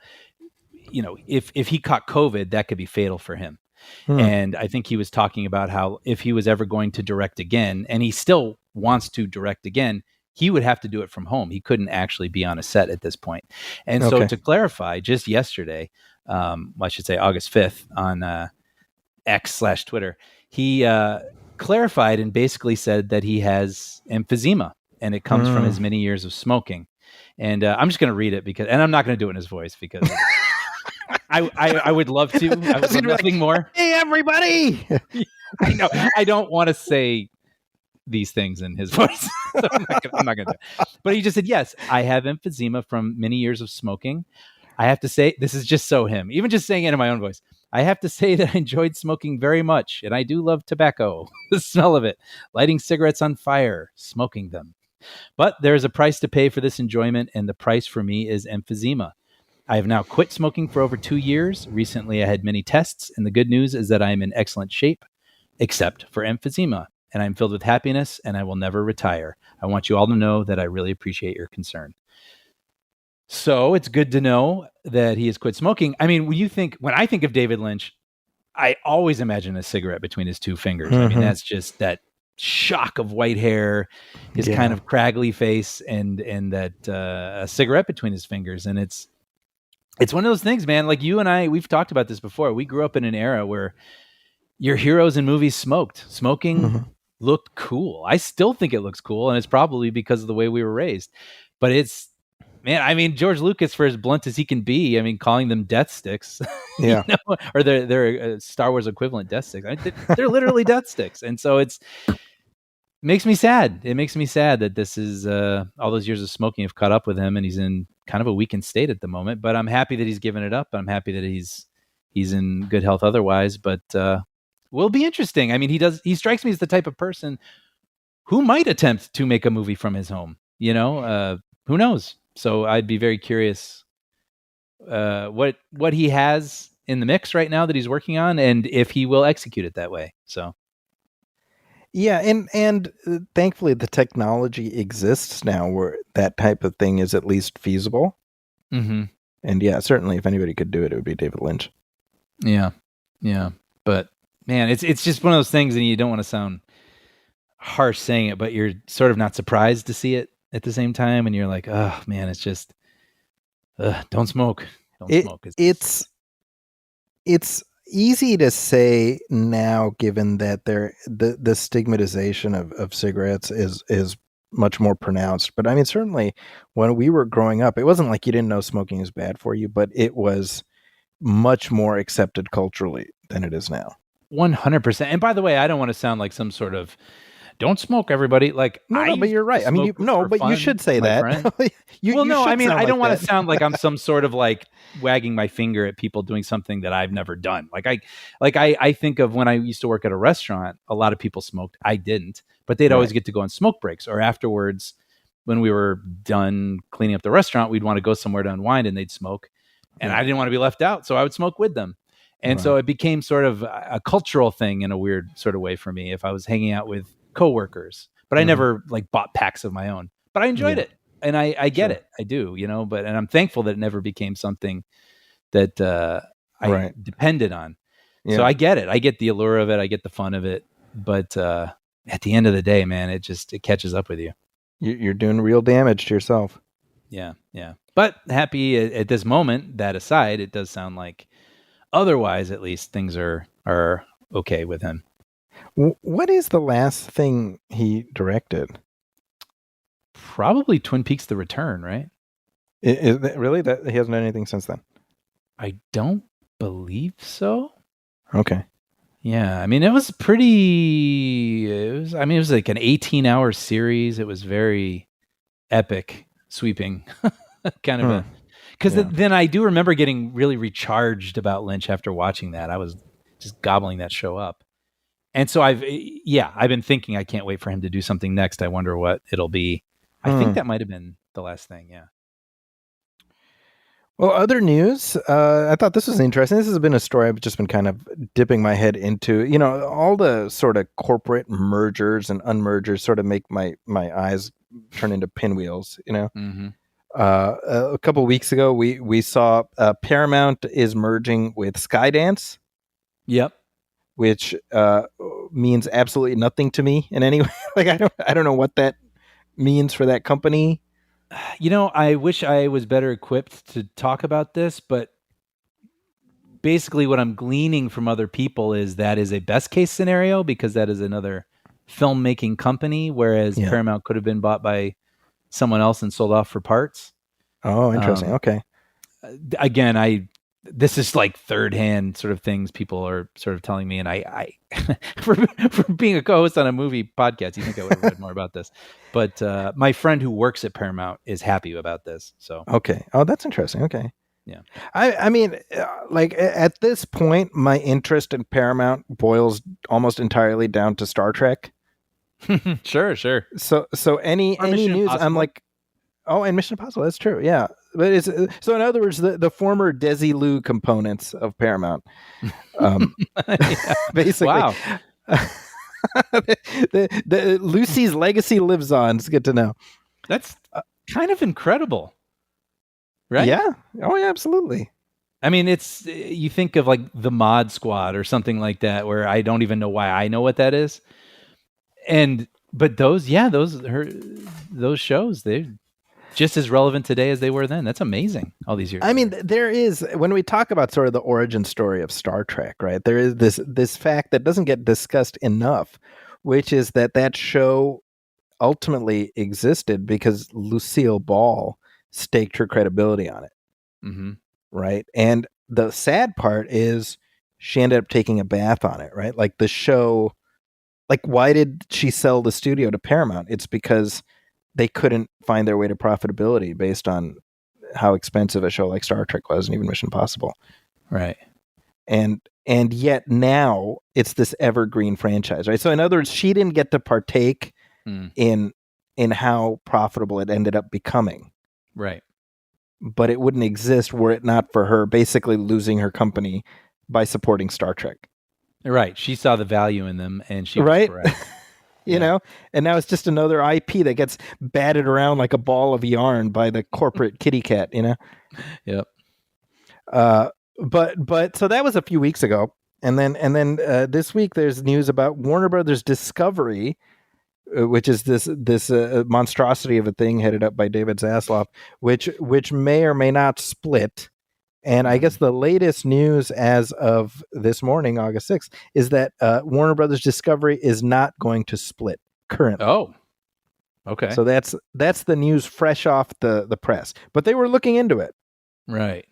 if he caught COVID, that could be fatal for him. And I think he was talking about how if he was ever going to direct again, and he still wants to direct again, he would have to do it from home. He couldn't actually be on a set at this point. And so to clarify, just yesterday, I should say August 5th on X/Twitter, he clarified and basically said that he has emphysema, and it comes from his many years of smoking. And I'm just going to read it and I'm not going to do it in his voice because I would love to. I would love nothing more.
Hey, everybody!
I know. I don't want to say these things in his voice. So I'm not going to do it. But he just said, yes, I have emphysema from many years of smoking. I have to say, this is just so him. Even just saying it in my own voice. I have to say that I enjoyed smoking very much, and I do love tobacco, the smell of it, lighting cigarettes on fire, smoking them. But there is a price to pay for this enjoyment, and the price for me is emphysema. I have now quit smoking for over 2 years. Recently, I had many tests, and the good news is that I am in excellent shape, except for emphysema, and I'm filled with happiness, and I will never retire. I want you all to know that I really appreciate your concern. So it's good to know that he has quit smoking. I mean, when I think of David Lynch, I always imagine a cigarette between his two fingers. I mean, that's just that shock of white hair, his kind of craggly face, and that a cigarette between his fingers. And it's one of those things, man. Like you and I, we've talked about this before. We grew up in an era where your heroes in movies smoked. Smoking looked cool. I still think it looks cool, and it's probably because of the way we were raised. But man, I mean, George Lucas, for as blunt as he can be, I mean, calling them death sticks, or they're Star Wars equivalent death sticks. I mean, they're literally death sticks. And so it makes me sad. It makes me sad that this is all those years of smoking have caught up with him, and he's in kind of a weakened state at the moment. But I'm happy that he's given it up. I'm happy that he's in good health otherwise. But will be interesting. I mean, he strikes me as the type of person who might attempt to make a movie from his home. Who knows? So I'd be very curious what he has in the mix right now that he's working on, and if he will execute it that way. So
Yeah, and thankfully the technology exists now where that type of thing is at least feasible.
mm-hmm.
And yeah, certainly if anybody could do it, it would be David Lynch.
Yeah. But man, it's just one of those things, and you don't want to sound harsh saying it, but you're sort of not surprised to see it at the same time, and you're like, oh man, it's just don't smoke. Don't smoke.
It's easy to say now, given that the stigmatization of cigarettes is much more pronounced. But I mean, certainly when we were growing up, it wasn't like you didn't know smoking is bad for you, but it was much more accepted culturally than it is now.
100%. And by the way, I don't want to sound like some sort of don't smoke, everybody. Like,
no, but you're right. I mean, you should say that.
I mean, I don't want to sound like I'm some sort of like wagging my finger at people doing something that I've never done. I think of when I used to work at a restaurant, a lot of people smoked. I didn't, but they'd always get to go on smoke breaks, or afterwards when we were done cleaning up the restaurant, we'd want to go somewhere to unwind and they'd smoke. And I didn't want to be left out, so I would smoke with them. And so it became sort of a cultural thing in a weird sort of way for me if I was hanging out with coworkers. But I never like bought packs of my own. But I enjoyed it. And I get it. I do, and I'm thankful that it never became something that I depended on. Yeah. So I get it. I get the allure of it. I get the fun of it. But at the end of the day, man, it catches up with you.
You're doing real damage to yourself.
Yeah. But happy at this moment. That aside, it does sound like otherwise, at least, things are okay with him.
What is the last thing he directed?
Probably Twin Peaks: The Return, right?
Is that really that he hasn't done anything since then?
I don't believe so.
Okay.
Yeah, I mean, it was pretty. It was like an 18-hour series. It was very epic, sweeping, kind of because then I do remember getting really recharged about Lynch after watching that. I was just gobbling that show up. And so I've been thinking I can't wait for him to do something next. I wonder what it'll be. I think that might have been the last thing. Yeah.
Well, other news. I thought this was interesting. This has been a story I've just been kind of dipping my head into. All the sort of corporate mergers and unmergers sort of make my eyes turn into pinwheels.
Mm-hmm.
A couple of weeks ago, we saw Paramount is merging with Skydance.
Yep.
Which means absolutely nothing to me in any way. Like I don't know what that means for that company.
I wish I was better equipped to talk about this, but basically what I'm gleaning from other people is that is a best case scenario because that is another filmmaking company, whereas Paramount could have been bought by someone else and sold off for parts.
Oh, interesting. Okay.
Again, this is like third hand sort of things people are sort of telling me. And I for being a co-host on a movie podcast, you think I would have read more about this, but my friend who works at Paramount is happy about this. So,
okay. Oh, that's interesting. Okay.
Yeah.
I mean, like at this point, my interest in Paramount boils almost entirely down to Star Trek.
Sure.
So any news, Impossible. I'm like, oh, and Mission Impossible. That's true. Yeah. But so in other words, the former Desilu components of Paramount, basically.
Wow.
the Lucy's legacy lives on. It's good to know.
That's kind of incredible, right?
Yeah. Oh, yeah. Absolutely.
I mean, you think of like the Mod Squad or something like that, where I don't even know why I know what that is, but those shows, they're just as relevant today as they were then. That's amazing. All these years.
I mean, there is, when we talk about sort of the origin story of Star Trek, right? There is this fact that doesn't get discussed enough, which is that show ultimately existed because Lucille Ball staked her credibility on it.
Mm-hmm.
Right. And the sad part is she ended up taking a bath on it, right? Like the show, like why did she sell the studio to Paramount? It's because they couldn't find their way to profitability based on how expensive a show like Star Trek was and even Mission Impossible.
Right.
And yet now it's this evergreen franchise, right? So in other words, she didn't get to partake in how profitable it ended up becoming.
Right.
but it wouldn't exist were it not for her basically losing her company by supporting Star Trek.
Right. She saw the value in them, and she was
Right?
correct.
You know, and now it's just another IP that gets batted around like a ball of yarn by the corporate kitty cat, you know?
Yep.
But so that was a few weeks ago. And then this week there's news about Warner Brothers Discovery, which is this monstrosity of a thing headed up by David Zaslav, which may or may not split. And I guess the latest news as of this morning, August 6th, is that Warner Brothers Discovery is not going to split currently.
Oh, okay.
So that's the news fresh off the press. But they were looking into it.
Right.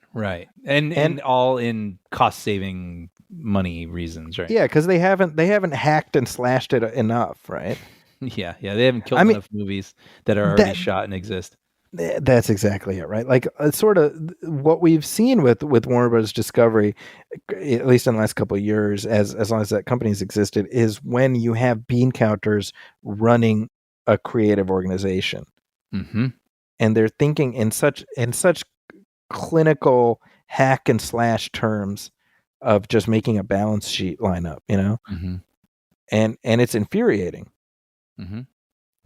And all in cost saving money reasons, right?
Yeah, because they haven't hacked and slashed it enough, right?
Yeah. They haven't killed enough movies that are already shot and exist.
That's exactly it, right? Like sort of what we've seen with Warner Bros. Discovery, at least in the last couple of years, as long as that company's existed, is when you have bean counters running a creative organization, and they're thinking in such clinical hack and slash terms of just making a balance sheet line up, you know, and it's infuriating.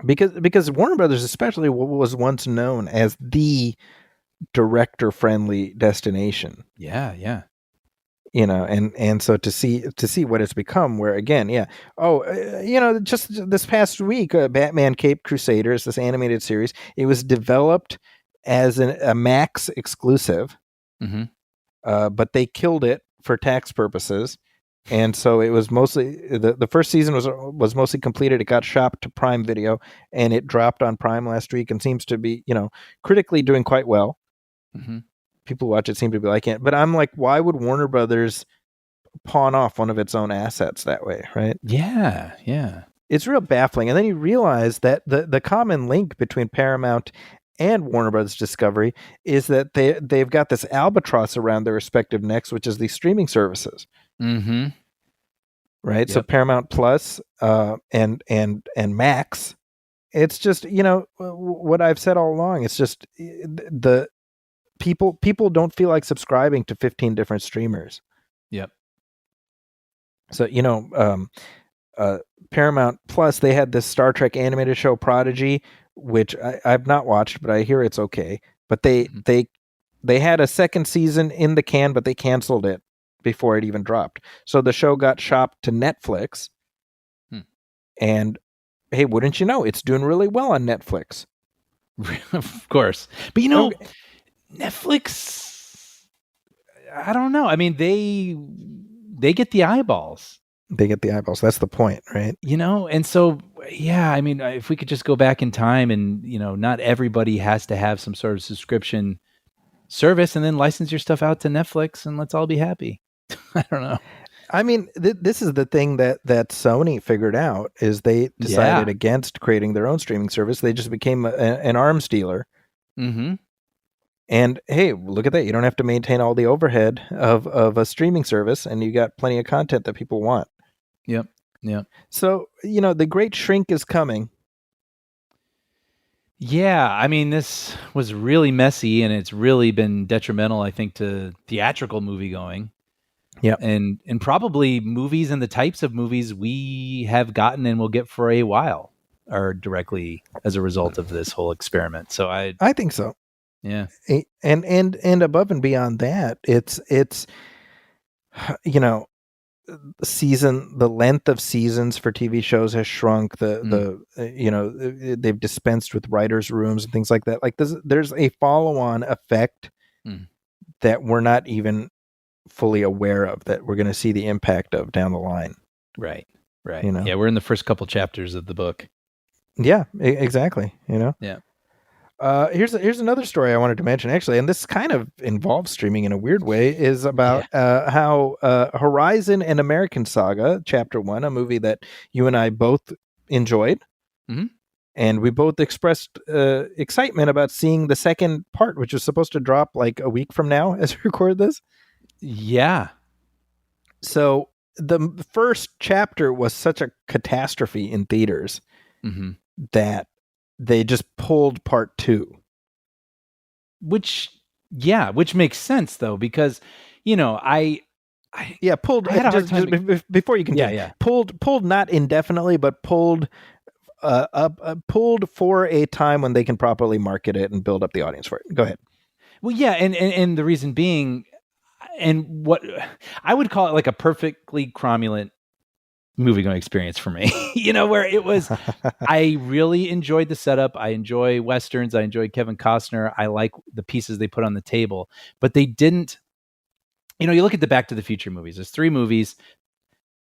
Because Warner Brothers, especially, was once known as the director-friendly destination.
Yeah.
You know, and so to see what it's become, where again, just this past week, Batman Caped Crusaders, this animated series, it was developed as a Max exclusive, but they killed it for tax purposes. And so it was mostly the first season was mostly completed. It got shopped to Prime Video, and it dropped on Prime last week, and seems to be, critically doing quite well. People who watch it seem to be liking it. But I'm like, why would Warner Brothers pawn off one of its own assets that way, right?
Yeah.
It's real baffling. And then you realize that the common link between Paramount and Warner Brothers Discovery is that they've got this albatross around their respective necks, which is these streaming services. Right. Yep. So Paramount Plus and Max, it's just, what I've said all along. It's just the people don't feel like subscribing to 15 different streamers.
Yep.
So, Paramount Plus, they had this Star Trek animated show Prodigy, which I've not watched, but I hear it's okay. But they had a second season in the can, but they canceled it before it even dropped. So the show got shopped to Netflix. And hey, wouldn't you know, it's doing really well on Netflix.
Of course. But Netflix, I don't know. I mean, they get the eyeballs.
They get the eyeballs. That's the point, right?
And so, yeah, I mean, if we could just go back in time and, not everybody has to have some sort of subscription service, and then license your stuff out to Netflix, and let's all be happy. I don't know.
I mean, this is the thing that Sony figured out, is they decided against creating their own streaming service. They just became an arms dealer. And hey, look at that. You don't have to maintain all the overhead of a streaming service, and you got plenty of content that people want.
Yep.
So, the great shrink is coming.
Yeah, I mean, this was really messy, and it's really been detrimental, I think, to theatrical movie going.
Yeah,
and probably movies and the types of movies we have gotten and will get for a while are directly as a result of this whole experiment. So I
think so.
Yeah,
and above and beyond that, it's the length of seasons for TV shows has shrunk. They've dispensed with writers' rooms and things like that. Like there's a follow-on effect that we're not even fully aware of, that we're going to see the impact of down the line.
Right. Yeah, we're in the first couple chapters of the book.
Yeah, exactly.
Yeah.
Here's another story I wanted to mention, actually, and this kind of involves streaming in a weird way, is about how Horizon and American Saga, Chapter 1, a movie that you and I both enjoyed, and we both expressed excitement about seeing the second part, which was supposed to drop like a week from now as we record this.
Yeah.
So the first chapter was such a catastrophe in theaters that they just pulled part 2.
Which Yeah, which makes sense though, because I
pulled.
I had a hard
Just
time.
before you continue.
Yeah.
Pulled not indefinitely, but pulled pulled for a time when they can properly market it and build up the audience for it. Go ahead.
Well, yeah, and the reason being, and what I would call it like a perfectly cromulent movie going experience for me, where it was, I really enjoyed the setup. I enjoy Westerns. I enjoy Kevin Costner. I like the pieces they put on the table, but they didn't, you look at the Back to the Future movies, there's 3 movies.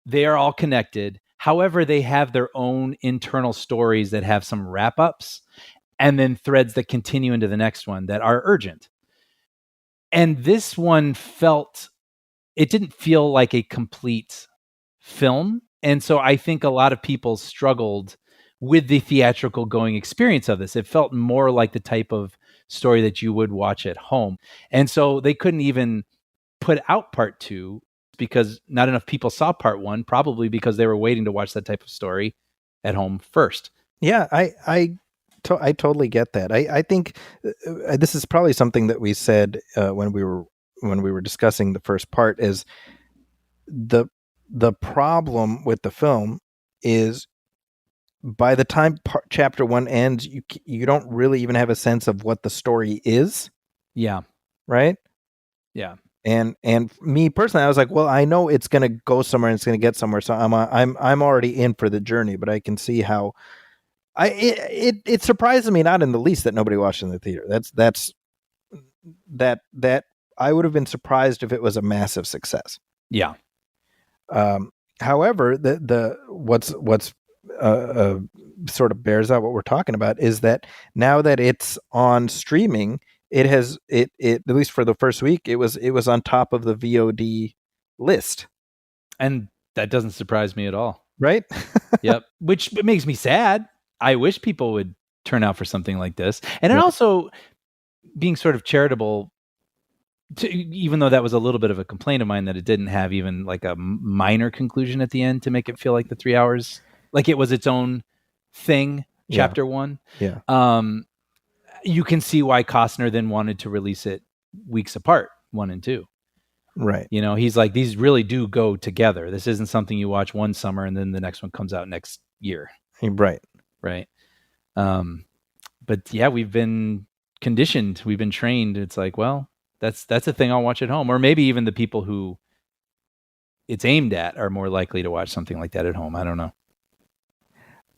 They are all connected. However, they have their own internal stories that have some wrap ups and then threads that continue into the next one that are urgent. And this one it didn't feel like a complete film. And so I think a lot of people struggled with the theatrical going experience of this. It felt more like the type of story that you would watch at home. And so they couldn't even put out part 2 because not enough people saw part 1, probably because they were waiting to watch that type of story at home first.
Yeah, I totally get that. I think this is probably something that we said when we were discussing the first part, is the problem with the film is by the time chapter 1 ends, you don't really even have a sense of what the story is.
Yeah.
Right?
Yeah.
And me personally, I was like, well, I know it's going to go somewhere and it's going to get somewhere, so I'm already in for the journey. But I can see how it surprises me not in the least that nobody watched in the theater. That I would have been surprised if it was a massive success.
Yeah.
However, what's sort of bears out what we're talking about is that now that it's on streaming, it at least for the first week, it was on top of the VOD list,
and that doesn't surprise me at all.
Right?
Yep. Which makes me sad. I wish people would turn out for something like this, and it also being sort of charitable. Even though that was a little bit of a complaint of mine that it didn't have even like a minor conclusion at the end to make it feel like the 3 hours, like it was its own thing. Chapter 1.
Yeah.
You can see why Costner then wanted to release it weeks apart, 1 and 2.
Right.
He's like, these really do go together. This isn't something you watch one summer and then the next one comes out next year.
Right.
Right. But yeah, we've been conditioned. We've been trained. It's like, well, that's a thing I'll watch at home. Or maybe even the people who it's aimed at are more likely to watch something like that at home. I don't know.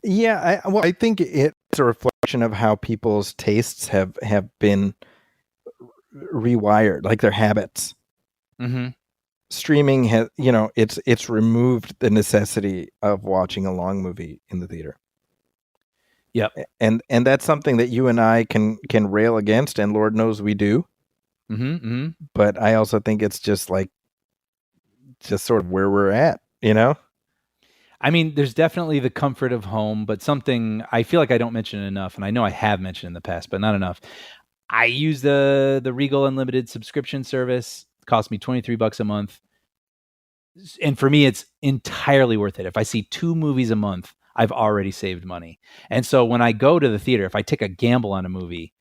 Yeah, I think it's a reflection of how people's tastes have been rewired, like their habits.
Mm-hmm.
Streaming has, it's removed the necessity of watching a long movie in the theater.
Yep.
And that's something that you and I can rail against, and Lord knows we do.
Mm-hmm, mm-hmm.
But I also think it's just sort of where we're at,
I mean, there's definitely the comfort of home, but something I feel like I don't mention enough, and I know I have mentioned in the past, but not enough. I use the Regal Unlimited subscription service. It costs me $23 a month. And for me, it's entirely worth it. If I see 2 movies a month, I've already saved money. And so when I go to the theater, if I take a gamble on a movie,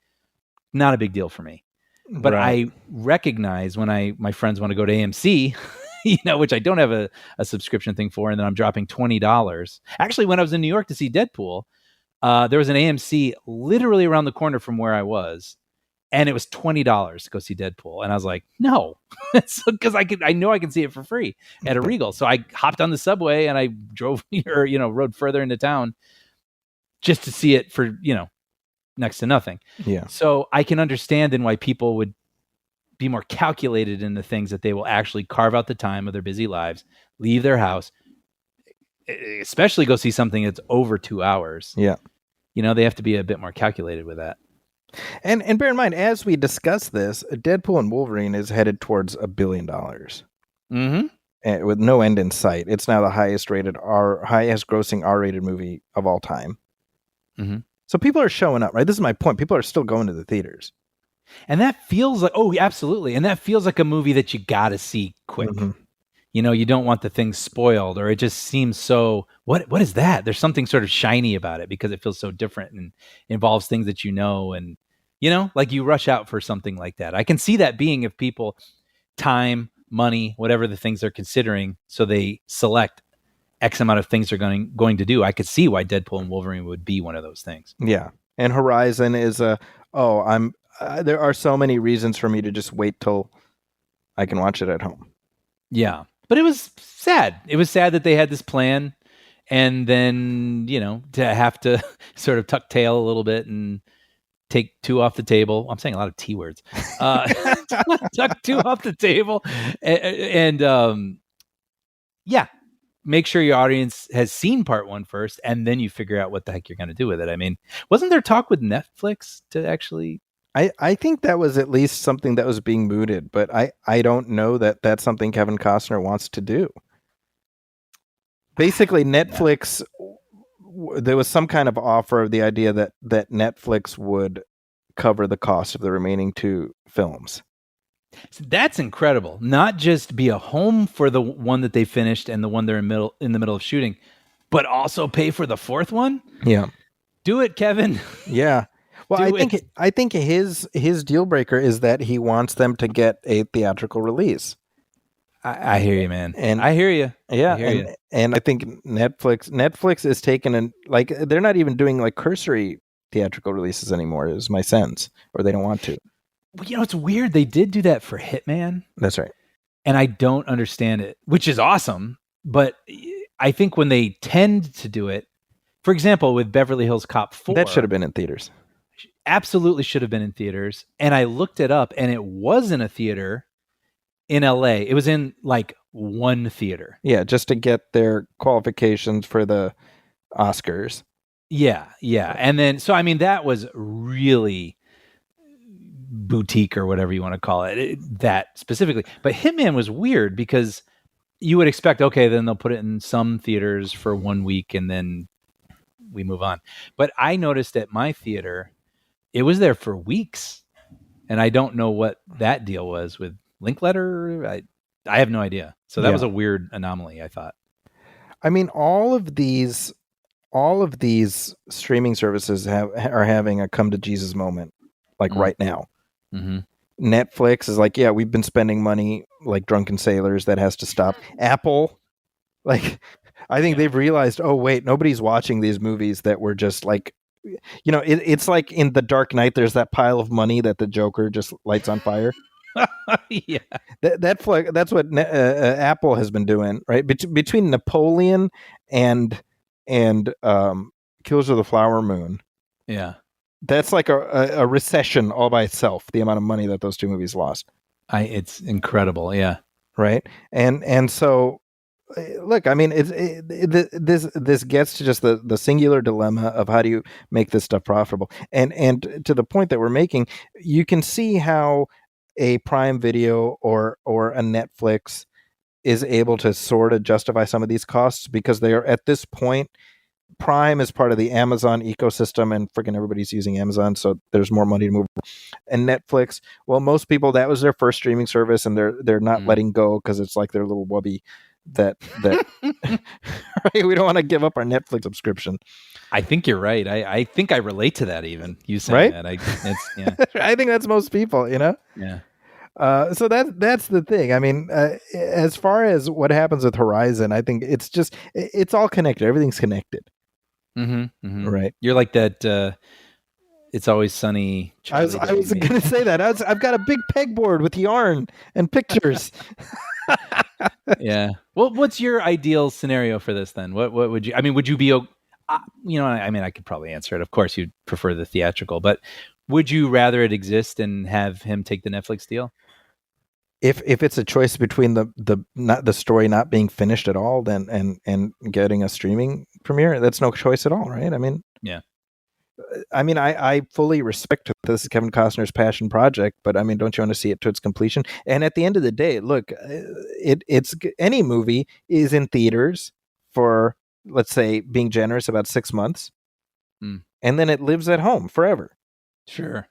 not a big deal for me. But right. I recognize when my friends want to go to AMC, which I don't have a subscription thing for, and then I'm dropping $20. Actually, when I was in New York to see Deadpool, there was an AMC literally around the corner from where I was, and it was $20 to go see Deadpool. And I was like, no, because I know I can see it for free at a Regal. So I hopped on the subway and I drove rode further into town just to see it for, next to nothing.
Yeah.
So I can understand then why people would be more calculated in the things that they will actually carve out the time of their busy lives, leave their house, especially go see something that's over 2 hours.
Yeah.
They have to be a bit more calculated with that.
And bear in mind, as we discuss this, Deadpool and Wolverine is headed towards $1 billion.
Mm-hmm.
With no end in sight. It's now the highest grossing R-rated movie of all time.
Mm-hmm.
So people are showing up, right? This is my point. People are still going to the theaters.
And that feels like, oh, absolutely. And that feels like a movie that you got to see quick.
Mm-hmm.
You don't want the thing spoiled, or it just seems so, what is that? There's something sort of shiny about it because it feels so different and involves things that and You know, like you rush out for something like that. I can see that being if people time, money, whatever the things they're considering, so they select X amount of things they're going to do. I could see why Deadpool and Wolverine would be one of those things.
Yeah. And Horizon is there are so many reasons for me to just wait till I can watch it at home.
Yeah. But it was sad. It was sad that they had this plan and then, you know, to have to sort of tuck tail a little bit and take two off the table. I'm saying a lot of T words. Tuck two off the table and yeah, make sure your audience has seen part one first, and then you figure out what the heck you're going to do with it. I mean, wasn't there talk with Netflix to actually...
I think that was at least something that was being mooted, but I don't know that that's something Kevin Costner wants to do. Basically, Netflix, there was some kind of offer of the idea that Netflix would cover the cost of the remaining two films.
So that's incredible. Not just be a home for the one that they finished and the one they're in the middle of shooting, but also pay for the fourth one?
Yeah.
Do it, Kevin.
Yeah. Well, I think his deal breaker is that he wants them to get a theatrical release.
I hear you, man. And I hear you.
Yeah. And I think Netflix is taking they're not even doing like cursory theatrical releases anymore, is my sense, or they don't want to.
You know, it's weird. They did do that for Hitman.
That's right.
And I don't understand it, which is awesome. But I think when they tend to do it, for example, with Beverly Hills Cop 4.
That should have been in theaters.
Absolutely should have been in theaters. And I looked it up, and it was in a theater in LA. It was in like one theater.
Yeah, just to get their qualifications for the Oscars.
Yeah. And then, so I mean, that was really boutique or whatever you want to call it, that specifically. But Hitman was weird because you would expect, okay, then they'll put it in some theaters for 1 week and then we move on. But I noticed at my theater, it was there for weeks. And I don't know what that deal was with Linkletter. I have no idea. So that was a weird anomaly, I thought.
I mean, all of these streaming services are having a come to Jesus moment, like right now.
Mm-hmm.
Netflix is like, yeah, we've been spending money like drunken sailors. That has to stop. Apple, like, I think they've realized, oh wait, nobody's watching these movies that were just like, you know, it's like in The Dark Knight. There's that pile of money that the Joker just lights on fire.
Yeah,
that's what Apple has been doing, right? Between Napoleon and Killers of the Flower Moon.
Yeah.
That's like a recession all by itself, the amount of money that those two movies lost.
It's incredible. Yeah.
Right. And so, look, I mean, this gets to just the singular dilemma of how do you make this stuff profitable? And to the point that we're making, you can see how a Prime Video or a Netflix is able to sort of justify some of these costs because they are at this point. Prime is part of the Amazon ecosystem, and freaking everybody's using Amazon, so there's more money to move. And Netflix, well, most people, that was their first streaming service, and they're not letting go because it's like their little wubby that right? We don't want to give up our Netflix subscription.
I think you're right. I think I relate to that even. You saying that.
I think that's most people, you know?
Yeah.
So that's the thing. I mean, as far as what happens with Horizon, I think it's all connected. Everything's connected.
Mm-hmm, mm-hmm.
Right.
You're like that. It's Always Sunny.
I was going to say that. I've got a big pegboard with yarn and pictures.
Yeah. Well, what's your ideal scenario for this then? What would you? I mean, would you be? You know, I mean, I could probably answer it. Of course, you'd prefer the theatrical, but would you rather it exist and have him take the Netflix deal?
If it's a choice between the story not being finished at all, then and getting a streaming premiere, that's no choice at all, right? I mean,
yeah.
I mean, I fully respect this is Kevin Costner's passion project, but I mean, don't you want to see it to its completion? And at the end of the day, look, it's any movie is in theaters for, let's say, being generous, about 6 months, and then it lives at home forever.
Sure.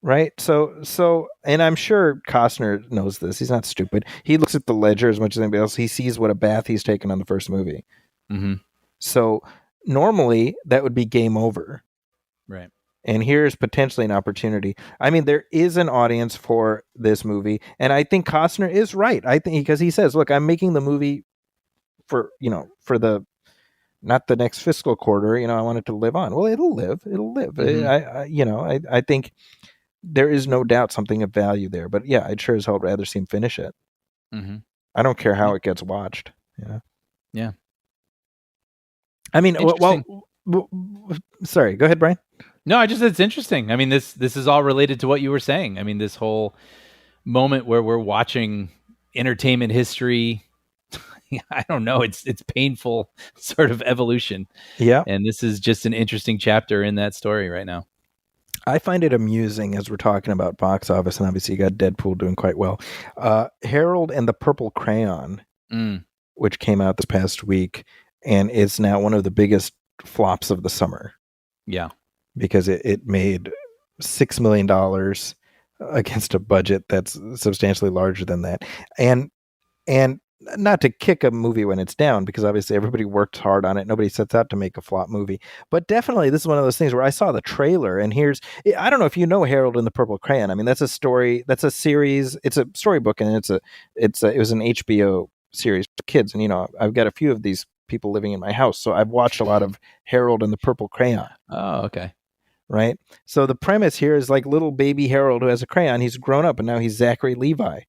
Right. So, and I'm sure Costner knows this. He's not stupid. He looks at the ledger as much as anybody else. He sees what a bath he's taken on the first movie.
Mm-hmm.
So normally that would be game over.
Right.
And here's potentially an opportunity. I mean, there is an audience for this movie, and I think Costner is right. I think because he says, "Look, I'm making the movie for the not the next fiscal quarter. I want it to live on." Well, it'll live. It'll live.
Mm-hmm.
I think there is no doubt something of value there. But yeah, I'd sure as hell rather see him finish it.
Mm-hmm.
I don't care how it gets watched. Yeah.
Yeah.
I mean, sorry. Go ahead, Brian.
No, it's interesting. I mean, this is all related to what you were saying. I mean, this whole moment where we're watching entertainment history. I don't know. It's painful sort of evolution.
Yeah.
And this is just an interesting chapter in that story right now.
I find it amusing as we're talking about box office, and obviously you got Deadpool doing quite well. Harold and the Purple Crayon, which came out this past week, and it's now one of the biggest flops of the summer.
Yeah.
Because it made $6 million against a budget that's substantially larger than that. And not to kick a movie when it's down, because obviously everybody worked hard on it. Nobody sets out to make a flop movie. But definitely this is one of those things where I saw the trailer, and I don't know if you know Harold and the Purple Crayon. I mean, that's a story, that's a series, it's a storybook, and it was an HBO series for kids. And, I've got a few of these people living in my house, so I've watched a lot of Harold and the Purple Crayon.
Oh, okay.
Right? So the premise here is like little baby Harold who has a crayon. He's grown up, and now he's Zachary Levi.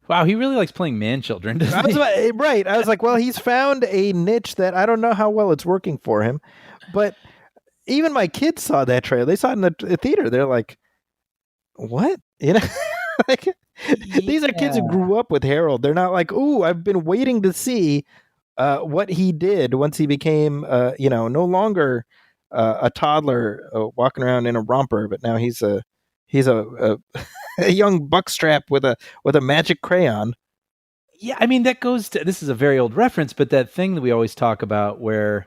Wow, he really likes playing man-children, doesn't he?
Right. I was like, well, he's found a niche that I don't know how well it's working for him. But even my kids saw that trailer. They saw it in the theater. They're like, what? Like, these are kids who grew up with Harold. They're not like, ooh, I've been waiting to see what he did once he became, no longer a toddler walking around in a romper, but now he's a a young buckstrap with a magic crayon.
Yeah, I mean, that goes to, this is a very old reference, but that thing that we always talk about where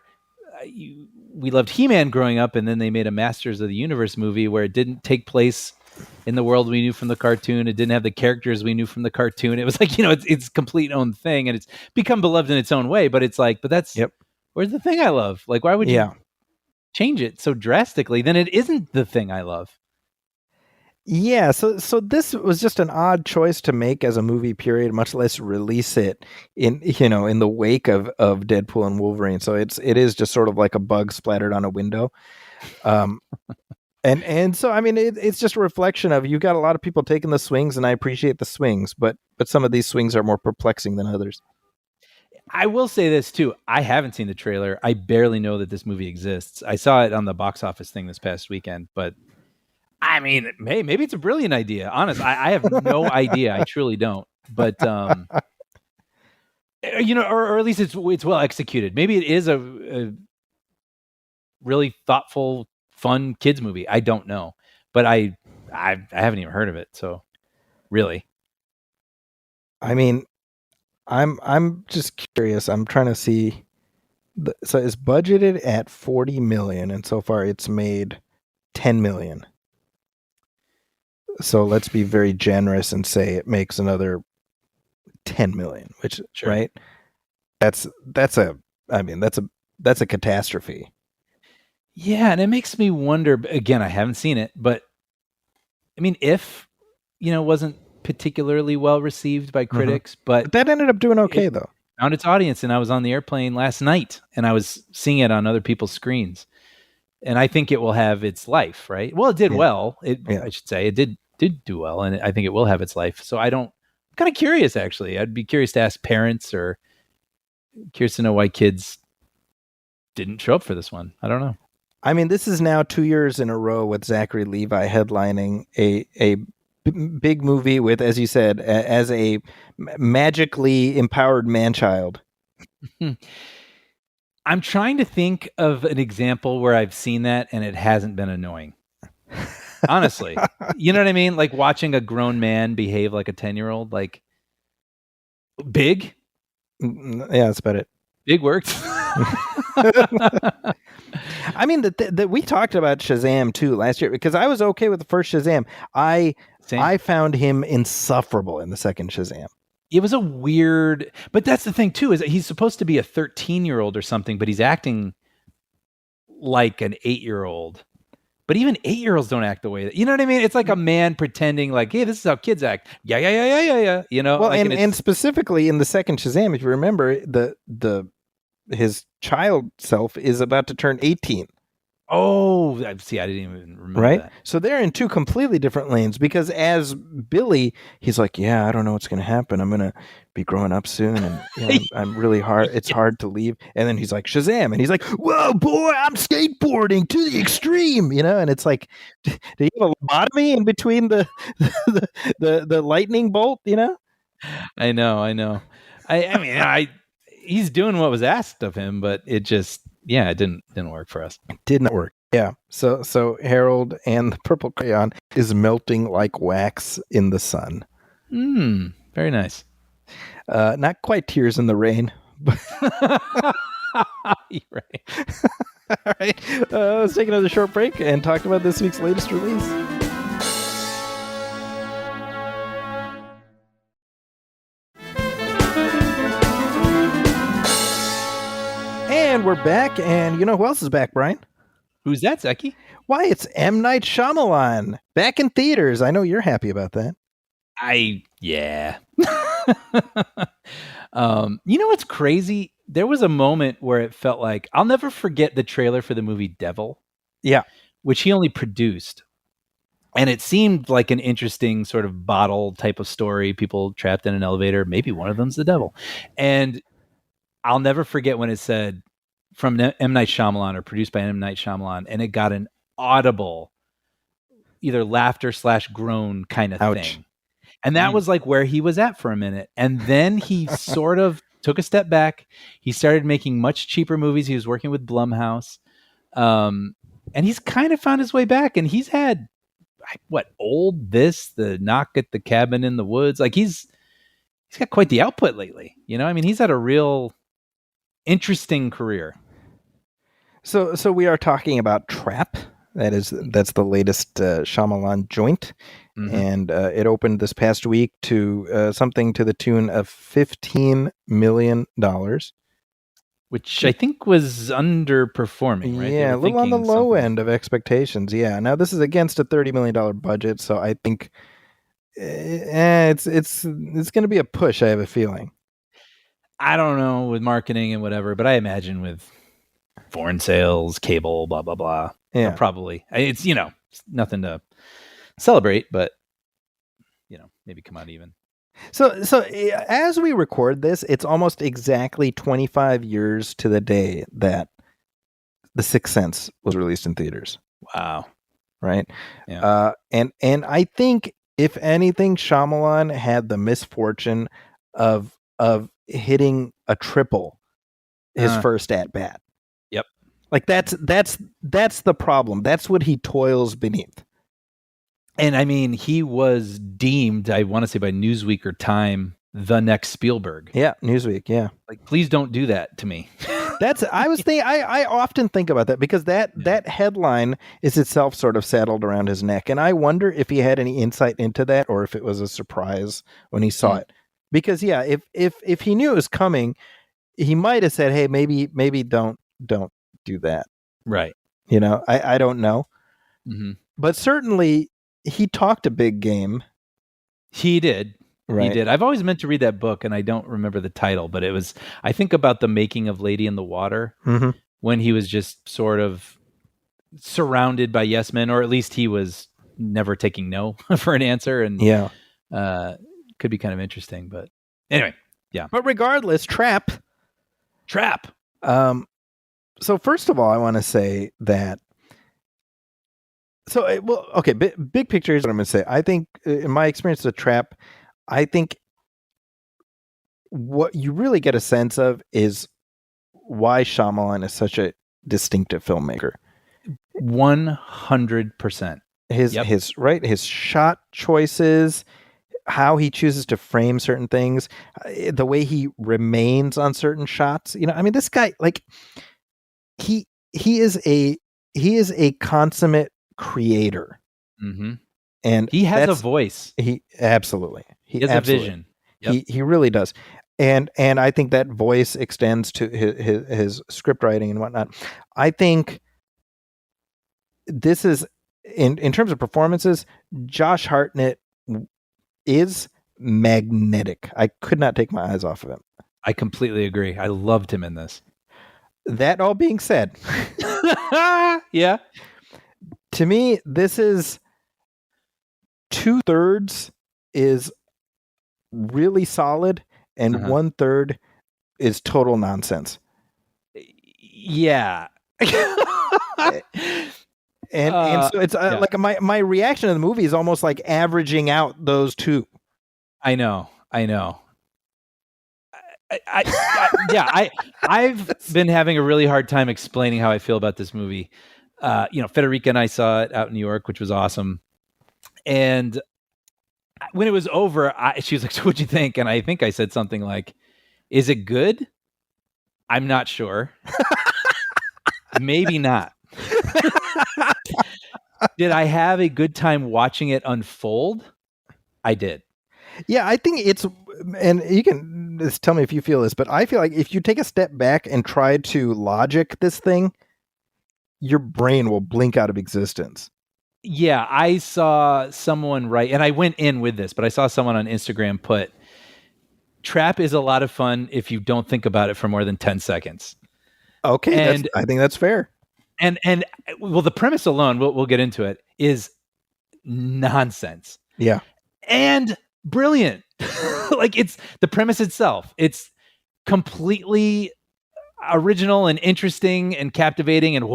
we loved He-Man growing up, and then they made a Masters of the Universe movie where it didn't take place in the world we knew from the cartoon. It didn't have the characters we knew from the cartoon. It was like, it's complete own thing, and it's become beloved in its own way, but it's like, but that's, where's the thing I love? Like, why would you change it so drastically? Then it isn't the thing I love.
Yeah, so this was just an odd choice to make as a movie period, much less release it in the wake of Deadpool and Wolverine. So it is just sort of like a bug splattered on a window. And so I mean it's just a reflection of, you got a lot of people taking the swings, and I appreciate the swings, but some of these swings are more perplexing than others.
I will say this too. I haven't seen the trailer. I barely know that this movie exists. I saw it on the box office thing this past weekend, but I mean, maybe it's a brilliant idea. Honest, I have no idea. I truly don't. But or at least it's well executed. Maybe it is a really thoughtful, fun kids movie. I don't know, but I haven't even heard of it. So, really,
I mean, I'm just curious. I'm trying to see. So it's budgeted at $40 million, and so far it's made $10 million. So let's be very generous and say it makes another $10 million, which right? That's a catastrophe.
Yeah, and it makes me wonder. Again, I haven't seen it, but I mean, if it wasn't particularly well received by critics, but
that ended up doing okay though.
Found its audience, and I was on the airplane last night, and I was seeing it on other people's screens, and I think it will have its life, right? Well, it did well. I should say it did do well, and I think it will have its life. So I'm kind of curious, actually. I'd be curious to ask parents, or curious to know why kids didn't show up for this one. I don't know.
I mean, this is now 2 years in a row with Zachary Levi headlining a big movie with, as you said, as a magically empowered man-child.
I'm trying to think of an example where I've seen that and it hasn't been annoying. Honestly, you know what I mean? Like watching a grown man behave like a 10-year-old, like Big.
Yeah, that's about it.
Big worked.
I mean, that we talked about Shazam too last year, because I was okay with the first Shazam. I found him insufferable in the second Shazam.
It was a weird, but that's the thing too, is that he's supposed to be a 13-year-old or something, but he's acting like an 8-year-old. But even 8-year-olds don't act the way that, you know what I mean? It's like a man pretending like, hey, this is how kids act. Yeah. You know,
Well,
like,
and specifically in the second Shazam, if you remember, his child self is about to turn 18.
oh, see, I didn't even remember
Right?
that.
So they're in two completely different lanes, because as Billy, he's like, yeah, I don't know what's going to happen. I'm going to be growing up soon, and I'm really hard. It's hard to leave. And then he's like, Shazam. And he's like, whoa, boy, I'm skateboarding to the extreme, and it's like, do you have a lobotomy in between the lightning bolt,
I know. I mean, he's doing what was asked of him, but it just, it didn't work for us.
It did not work. Yeah. So Harold and the purple crayon is melting like wax in the sun.
Very nice.
Not quite tears in the rain, but
You're right.
all right. Let's take another short break and talk about this week's latest release. And we're back, and you know who else is back, Brian?
Who's that, Zeki?
Why, it's M. Night Shyamalan, back in theaters. I know you're happy about that.
Yeah. You know what's crazy? There was a moment where it felt like, I'll never forget the trailer for the movie Devil.
Yeah.
Which he only produced. And it seemed like an interesting sort of bottle type of story. People trapped in an elevator. Maybe one of them's the devil. And I'll never forget when it said from M. Night Shyamalan or produced by M. Night Shyamalan. And it got an audible, either laughter / groan kind of thing. And that was like where he was at for a minute. And then he sort of took a step back. He started making much cheaper movies. He was working with Blumhouse. And he's kind of found his way back. And he's had, the Knock at the Cabin in the Woods. Like he's got quite the output lately. I mean, he's had a real interesting career.
So we are talking about Trap. That's the latest Shyamalan joint. Mm-hmm. And it opened this past week to something to the tune of $15 million.
Which I think was underperforming, right?
Yeah, a little on the low end of expectations. Yeah. Now this is against a $30 million budget, so I think it's going to be a push. I have a feeling. I
don't know with marketing and whatever, but I imagine with foreign sales, cable, blah blah blah.
Yeah,
probably. It's nothing to celebrate, but maybe come out even.
So as we record this, it's almost exactly 25 years to the day that The Sixth Sense was released in theaters.
Wow.
Right?
Yeah.
And I think if anything, Shyamalan had the misfortune of hitting a triple his first at bat.
Yep.
Like that's the problem. That's what he toils beneath.
And I mean, he was deemed, I want to say by Newsweek or Time, the next Spielberg.
Yeah, Newsweek, yeah.
Like, please don't do that to me.
I often think about that, because that headline is itself sort of saddled around his neck. And I wonder if he had any insight into that, or if it was a surprise when he saw it. Because if he knew it was coming, he might have said, hey, maybe don't do that.
Right.
I don't know.
Mm-hmm.
But certainly he talked a big game.
He did.
Right.
He did. I've always meant to read that book, and I don't remember the title, but it was, I think, about the making of Lady in the Water,
mm-hmm.
when he was just sort of surrounded by yes men, or at least he was never taking no for an answer. And could be kind of interesting, but anyway, yeah.
But regardless, Trap. So first of all, I want to say that. Big picture is what I'm going to say. I think, in my experience with Trap, I think what you really get a sense of is why Shyamalan is such a distinctive filmmaker.
100%.
His shot choices, how he chooses to frame certain things, the way he remains on certain shots. I mean, this guy, like, he is a consummate creator.
Mm-hmm.
And
he has a voice.
He absolutely.
He has a vision.
Yep. He really does. And I think that voice extends to his script writing and whatnot. I think this is in terms of performances, Josh Hartnett is magnetic. I could not take my eyes off of him.
I completely agree. I loved him in this.
That all being said,
yeah.
to me, this is 2/3 is really solid and 1/3 is total nonsense.
Yeah.
And so it's like my reaction to the movie is almost like averaging out those two.
I know. I've been having a really hard time explaining how I feel about this movie. Federica and I saw it out in New York, which was awesome. And when it was over, she was like, "So what'd you think?" And I think I said something like, "Is it good? I'm not sure. Maybe not." Did I have a good time watching it unfold? I did.
Yeah, I think it's, and you can just tell me if you feel this, but I feel like if you take a step back and try to logic this thing, your brain will blink out of existence.
Yeah, I saw someone write, and I went in with this, but I saw someone on Instagram put, "Trap is a lot of fun if you don't think about it for more than 10 seconds.
Okay, and I think that's fair.
And well, the premise alone, we'll get into it, is nonsense.
Yeah.
And brilliant. Like, it's the premise itself. It's completely original and interesting and captivating. And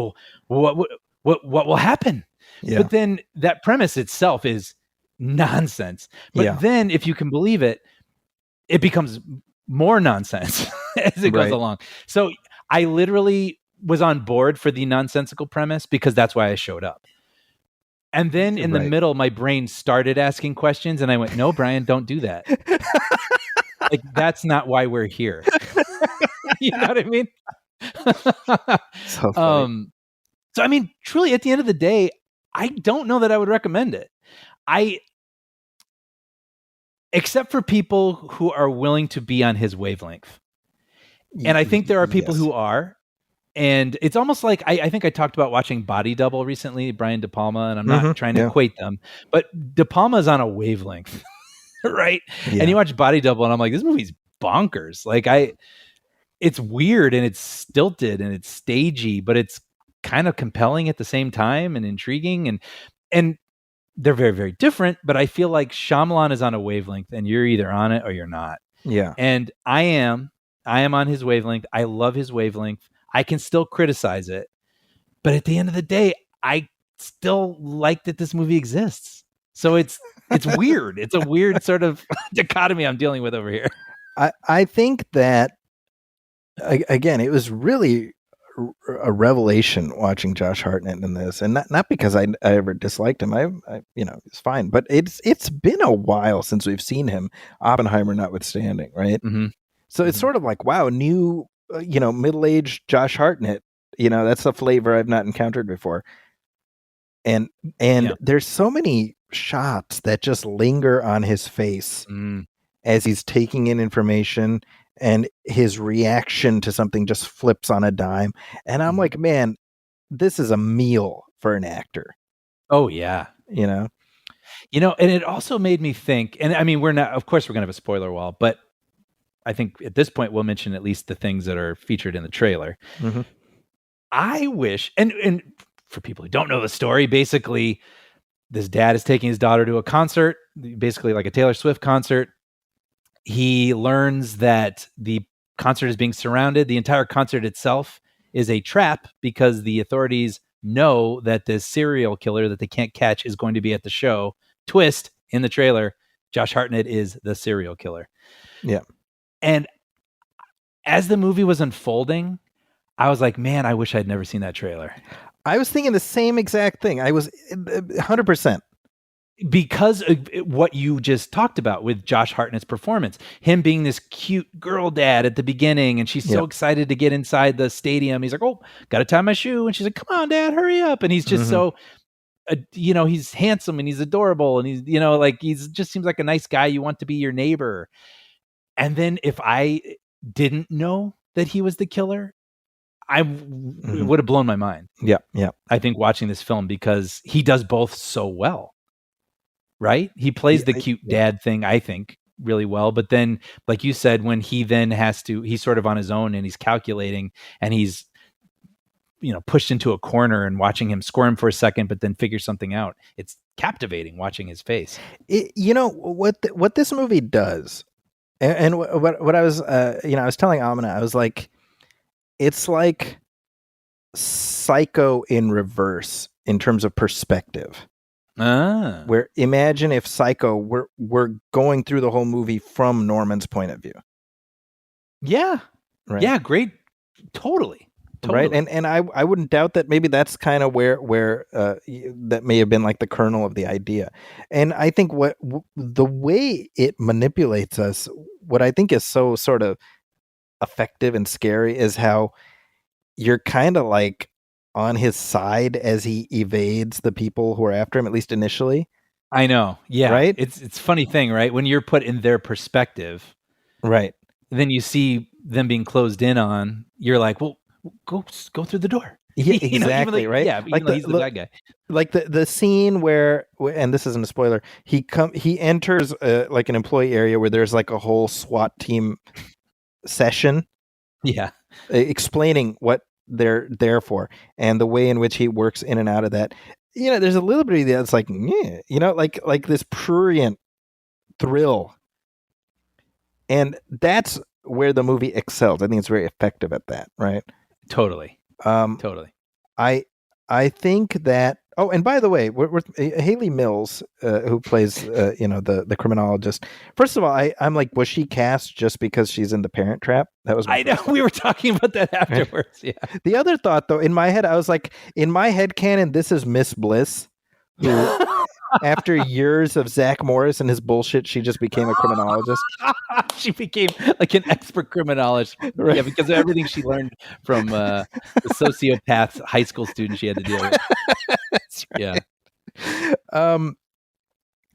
what will happen?
Yeah.
But then that premise itself is nonsense. But then, if you can believe it, it becomes more nonsense as it goes along. So I literally was on board for the nonsensical premise because that's why I showed up. And then in the middle, my brain started asking questions and I went, "No, Brian, don't do that." Like, that's not why we're here. You know what I mean?
So funny.
So I mean, truly at the end of the day, I don't know that I would recommend it. Except for people who are willing to be on his wavelength. And I think there are people who are. And it's almost like, I think I talked about watching Body Double recently, Brian De Palma, and I'm not trying to equate them, but De Palma's on a wavelength, right? Yeah. And you watch Body Double and I'm like, this movie's bonkers. Like, it's weird and it's stilted and it's stagey, but it's kind of compelling at the same time and intriguing. And they're very, very different, but I feel like Shyamalan is on a wavelength and you're either on it or you're not.
Yeah.
And I am on his wavelength. I love his wavelength. I can still criticize it, but at the end of the day, I still like that this movie exists. So it's weird. It's a weird sort of dichotomy I'm dealing with over here.
I think that, again, it was really a revelation watching Josh Hartnett in this, and not because I ever disliked him. I it's fine, but it's been a while since we've seen him, Oppenheimer notwithstanding, right? Mm-hmm. So it's sort of like, wow, new. Middle-aged Josh Hartnett, that's a flavor I've not encountered before. And there's so many shots that just linger on his face as he's taking in information, and his reaction to something just flips on a dime. And I'm like, man, this is a meal for an actor.
Oh yeah. And it also made me think, and I mean, of course we're going to have a spoiler wall, but I think at this point we'll mention at least the things that are featured in the trailer. Mm-hmm. I wish, and for people who don't know the story, basically this dad is taking his daughter to a concert, basically like a Taylor Swift concert. He learns that the concert is being surrounded. The entire concert itself is a trap because the authorities know that this serial killer that they can't catch is going to be at the show. Twist in the trailer, Josh Hartnett is the serial killer.
Yeah.
And as the movie was unfolding, I was like, man, I wish I'd never seen that trailer.
I was thinking the same exact thing. I was 100%.
Because of what you just talked about with Josh Hartnett's performance, him being this cute girl dad at the beginning, and she's so excited to get inside the stadium. He's like, "Oh, got to tie my shoe." And she's like, "Come on, Dad, hurry up." And he's just so, he's handsome and he's adorable. And he's, he's just seems like a nice guy. You want to be your neighbor. And then if I didn't know that he was the killer, it would have blown my mind.
Yeah, yeah.
I think watching this film, because he does both so well, right? He plays the cute dad thing, I think, really well. But then, like you said, when he then he's sort of on his own and he's calculating and he's, pushed into a corner and watching him squirm for a second, but then figure something out. It's captivating watching his face.
What this movie does, and what I was, I was telling Amina, I was like, it's like Psycho in reverse in terms of perspective. Where imagine if Psycho we're going through the whole movie from Norman's point of view.
Yeah.
Right.
Yeah, great. Totally.
Right. And I wouldn't doubt that maybe that's kind of where that may have been like the kernel of the idea. And I think the way it manipulates us, what I think is so sort of effective and scary is how you're kind of like on his side as he evades the people who are after him, at least initially.
I know. Yeah.
Right.
It's a funny thing, right? When you're put in their perspective,
right.
Then you see them being closed in on, you're like, well, go through the door.
Yeah, exactly. Right.
Yeah. Like he's the bad guy.
Like the scene where, and this isn't a spoiler, he enters like an employee area where there's like a whole SWAT team session.
Yeah.
Explaining what they're there for and the way in which he works in and out of that. There's a little bit of that's like, like this prurient thrill. And that's where the movie excels. I think it's very effective at that, right?
Totally. Totally.
I think that. Oh, and by the way, we're Haley Mills, who plays, the criminologist. First of all, I'm like, was she cast just because she's in The Parent Trap? That was.
I know we were talking about that afterwards. Yeah.
The other thought, though, in my head, I was like, in my head canon, this is Miss Bliss, who, after years of Zach Morris and his bullshit, she just became a criminologist.
She became like an expert criminologist, right. Yeah, because of everything she learned from the sociopath high school student she had to deal with.
That's right.
Yeah.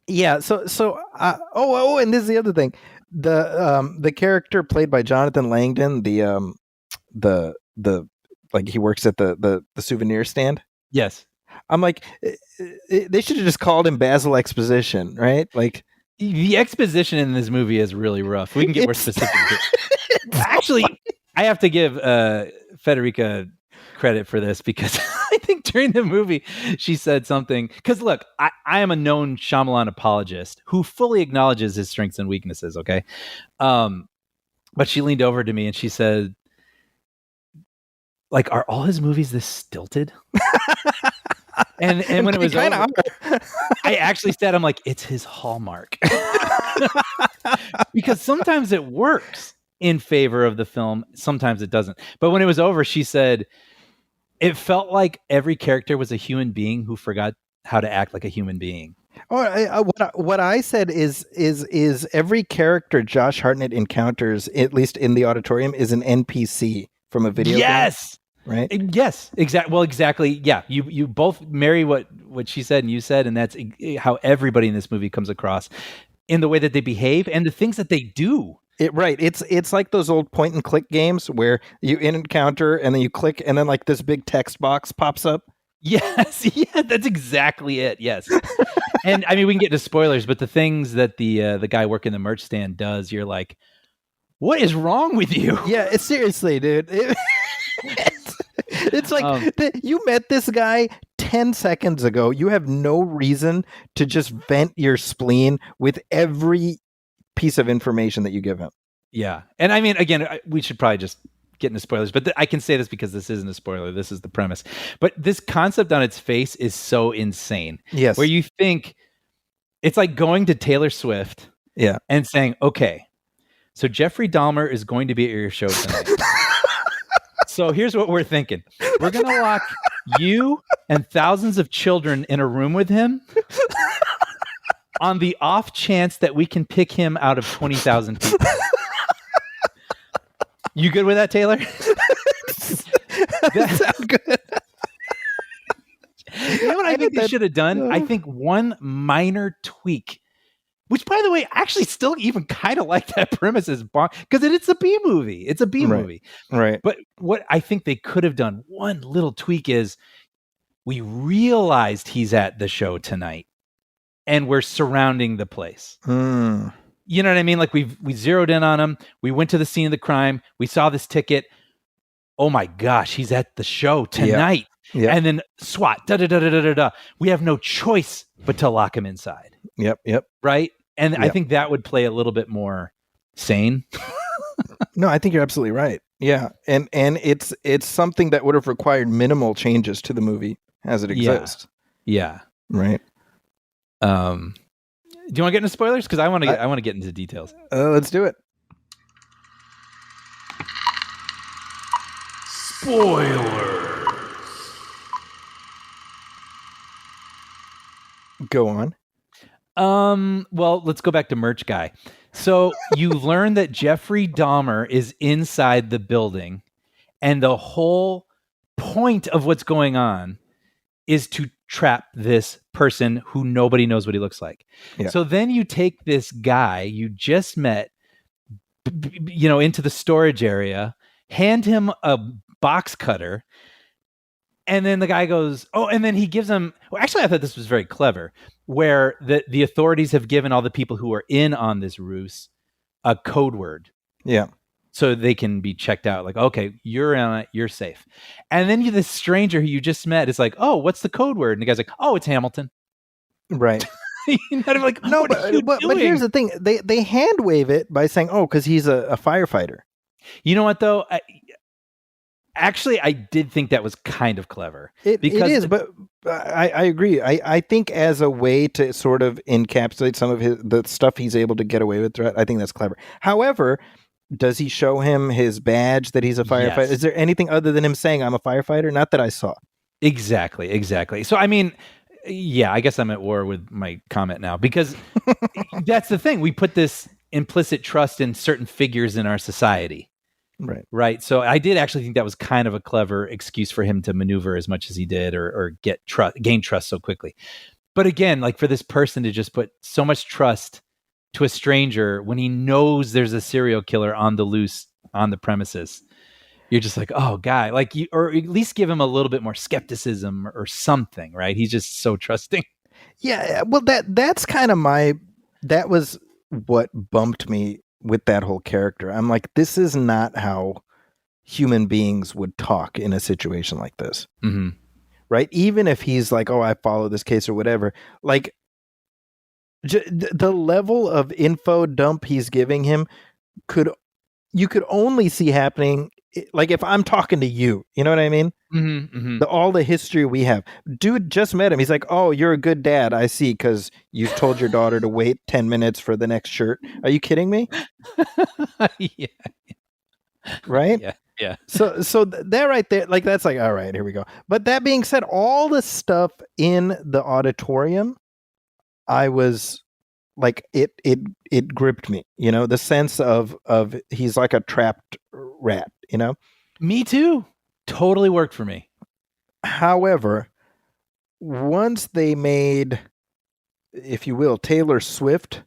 Yeah. So. And this is the other thing. The character played by Jonathan Langdon, the like he works at the souvenir stand.
Yes.
I'm like, they should have just called him Basil Exposition, right? Like,
the exposition in this movie is really rough. We can get more specific. Actually, I have to give Federica credit for this, because I think during the movie she said something. Because look, I am a known Shyamalan apologist who fully acknowledges his strengths and weaknesses. Okay, but she leaned over to me and she said, "Like, are all his movies this stilted?" And when it was over, I actually said, I'm like, it's his hallmark. Because sometimes it works in favor of the film, sometimes it doesn't. But when it was over, she said, it felt like every character was a human being who forgot how to act like a human being.
Oh, what I said is every character Josh Hartnett encounters, at least in the auditorium, is an NPC from a video game.
Yes.
Right.
Yes, exactly. Well, exactly. Yeah. You both marry what she said and you said, and that's how everybody in this movie comes across in the way that they behave and the things that they do.
Right. It's like those old point and click games where you encounter and then you click and then like this big text box pops up.
Yes. Yeah, that's exactly it. Yes. And I mean, we can get into spoilers, but the things that the guy working the merch stand does, you're like, what is wrong with you?
Yeah, seriously, dude. It's like you met this guy 10 seconds ago. You have no reason to just vent your spleen with every piece of information that you give him.
Yeah. And I mean, again, we should probably just get into spoilers, but I can say this because this isn't a spoiler. This is the premise. But this concept on its face is so insane.
Yes.
Where you think it's like going to Taylor Swift and saying, okay, so Jeffrey Dahmer is going to be at your show tonight. So here's what we're thinking. We're going to lock you and thousands of children in a room with him on the off chance that we can pick him out of 20,000 people. You good with that, Taylor?
That sounds good.
You know what I think they should have done? I think one minor tweak Which, by the way, actually still even kind of like that premise as Bond, because it's a B movie. It's a B movie.
Right.
But what I think they could have done, one little tweak is we realized he's at the show tonight and we're surrounding the place.
Mm.
You know what I mean? Like we zeroed in on him. We went to the scene of the crime. We saw this ticket. Oh my gosh, he's at the show tonight.
Yep.
And then SWAT, da-da-da-da-da-da. We have no choice but to lock him inside.
Yep.
Right? And
Yep.
I think that would play a little bit more sane.
No, I think you're absolutely right. Yeah. And it's something that would have required minimal changes to the movie as it exists.
Yeah.
Right.
Do you want to get into spoilers? Because I want to get into details.
Let's do it.
Spoiler.
Go on.
Well, let's go back to Merch Guy. So you learn that Jeffrey Dahmer is inside the building, and the whole point of what's going on is to trap this person who nobody knows what he looks like.
Yeah.
So then you take this guy you just met, into the storage area, hand him a box cutter, and then the guy goes, and then he gives him, well, actually, I thought this was very clever, where the authorities have given all the people who are in on this ruse a code word.
Yeah.
So they can be checked out. Like, okay, you're on it, you're safe. And then this stranger who you just met is like, oh, what's the code word? And the guy's like, oh, it's Hamilton.
Right.
You're not like,
no, but here's the thing. They hand wave it by saying, oh, because he's a firefighter.
You know what, though? Actually, I did think that was kind of clever.
It is, but I agree. I think as a way to sort of encapsulate some of the stuff he's able to get away with, I think that's clever. However, does he show him his badge that he's a firefighter? Yes. Is there anything other than him saying, I'm a firefighter? Not that I saw.
Exactly. So, I mean, yeah, I guess I'm at war with my comment now, because that's the thing. We put this implicit trust in certain figures in our society. Right. So I did actually think that was kind of a clever excuse for him to maneuver as much as he did, or gain trust so quickly. But again, like for this person to just put so much trust to a stranger when he knows there's a serial killer on the loose on the premises, you're just like, oh, guy, like or at least give him a little bit more skepticism or something, right? He's just so trusting.
Yeah. Well, that's kind of that was what bumped me with that whole character. I'm like, this is not how human beings would talk in a situation like this.
Mm-hmm.
Right? Even if he's like, oh, I follow this case or whatever, like the level of info dump he's giving him you could only see happening like if I'm talking to you, you know what I mean?
Mm-hmm, mm-hmm.
All the history we have. Dude just met him. He's like, oh, you're a good dad. I see, because you told your daughter to wait 10 minutes for the next shirt. Are you kidding me?
Yeah.
Right?
Yeah.
So that right there, like, that's like, all right, here we go. But that being said, all the stuff in the auditorium, I was like, it gripped me, the sense of he's like a trapped rat,
Me too. Totally worked for me.
However, once they made, if you will, Taylor Swift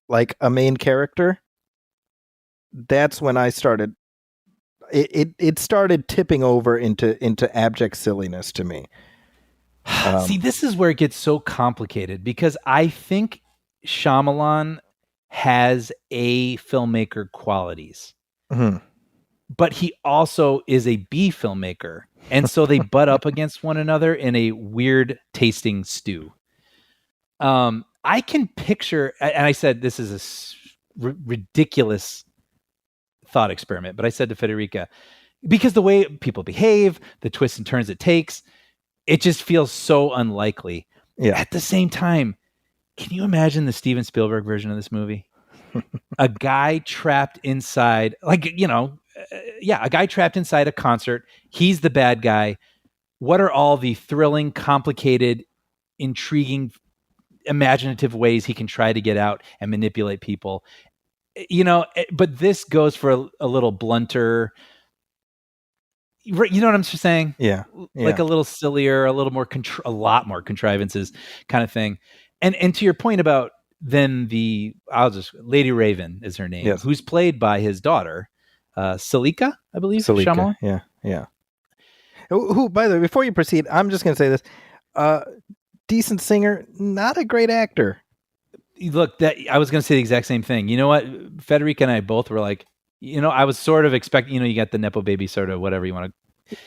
like a main character, that's when I started. It started tipping over into abject silliness to me.
See, this is where it gets so complicated, because I think Shyamalan has A filmmaker qualities.
Mm-hmm.
But he also is a B filmmaker. And so they butt up against one another in a weird tasting stew. I can picture, and I said this is a ridiculous thought experiment, but I said to Federica, because the way people behave, the twists and turns it takes, it just feels so unlikely.
Yeah.
At the same time, can you imagine the Steven Spielberg version of this movie? A guy trapped inside, a guy trapped inside a concert. He's the bad guy. What are all the thrilling, complicated, intriguing, imaginative ways he can try to get out and manipulate people? But this goes for a little blunter. You know what I'm saying?
Yeah.
Like a little sillier, a little more, a lot more contrivances kind of thing. And to your point about then Lady Raven is her name,
Yes.
who's played by his daughter, Salika, I believe.
Salika.
Shyamalan.
Yeah. Who, by the way, before you proceed, I'm just going to say this. Decent singer, not a great actor.
Look, that I was going to say the exact same thing. You know what? Federica and I both were like, I was sort of expecting, you got the Nepo baby sort of whatever you want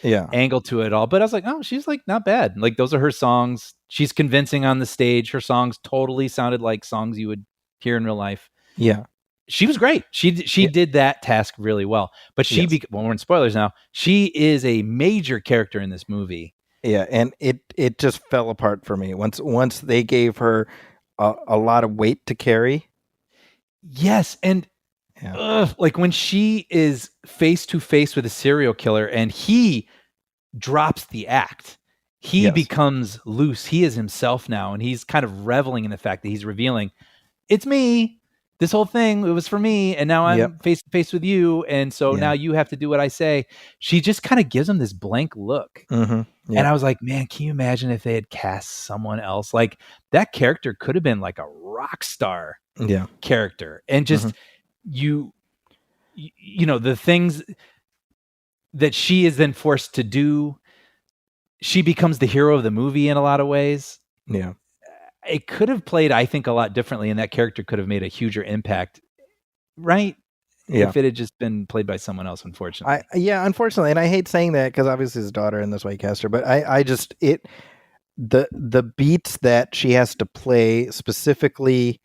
to angle to it all. But I was like, oh, she's like not bad. Like those are her songs. She's convincing on the stage. Her songs totally sounded like songs you would hear in real life.
Yeah.
She was great. She did that task really well. But well, we're in spoilers now. She is a major character in this movie.
Yeah, and it just fell apart for me once they gave her a lot of weight to carry.
Yes, and like when she is face to face with a serial killer and he drops the act, he becomes loose. He is himself now, and he's kind of reveling in the fact that he's revealing, it's me. This whole thing, it was for me, and now I'm face to face with you, and so now you have to do what I say. She just kind of gives him this blank look.
Mm-hmm. Yeah.
And I was like, man, can you imagine if they had cast someone else? Like that character could have been like a rock star character. And just you know, the things that she is then forced to do, she becomes the hero of the movie in a lot of ways.
Yeah.
It could have played, I think, a lot differently, and that character could have made a huger impact, right?
Yeah.
If it had just been played by someone else, unfortunately.
Unfortunately, and I hate saying that because obviously his daughter, and that's why he cast her. But the beats that she has to play, specifically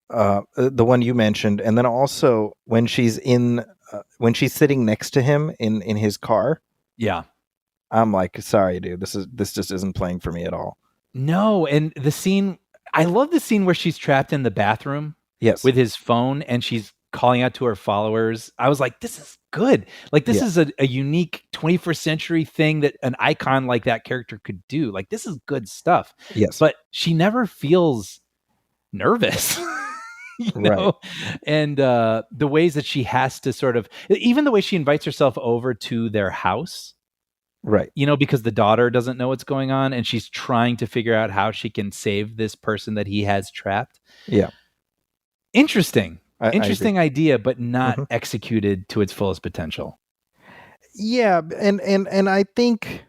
the one you mentioned, and then also when she's sitting next to him in his car.
Yeah,
I'm like, sorry, dude, this just isn't playing for me at all.
No, and the scene, I love the scene where she's trapped in the bathroom with his phone and she's calling out to her followers. I was like, this is good. Like, this is a unique 21st century thing that an icon like that character could do. Like, this is good stuff.
Yes.
But she never feels nervous. You know? And the ways that she has to sort of, even the way she invites herself over to their house.
Right.
Because the daughter doesn't know what's going on and she's trying to figure out how she can save this person that he has trapped.
Yeah.
Interesting idea, but not executed to its fullest potential.
Yeah. And I think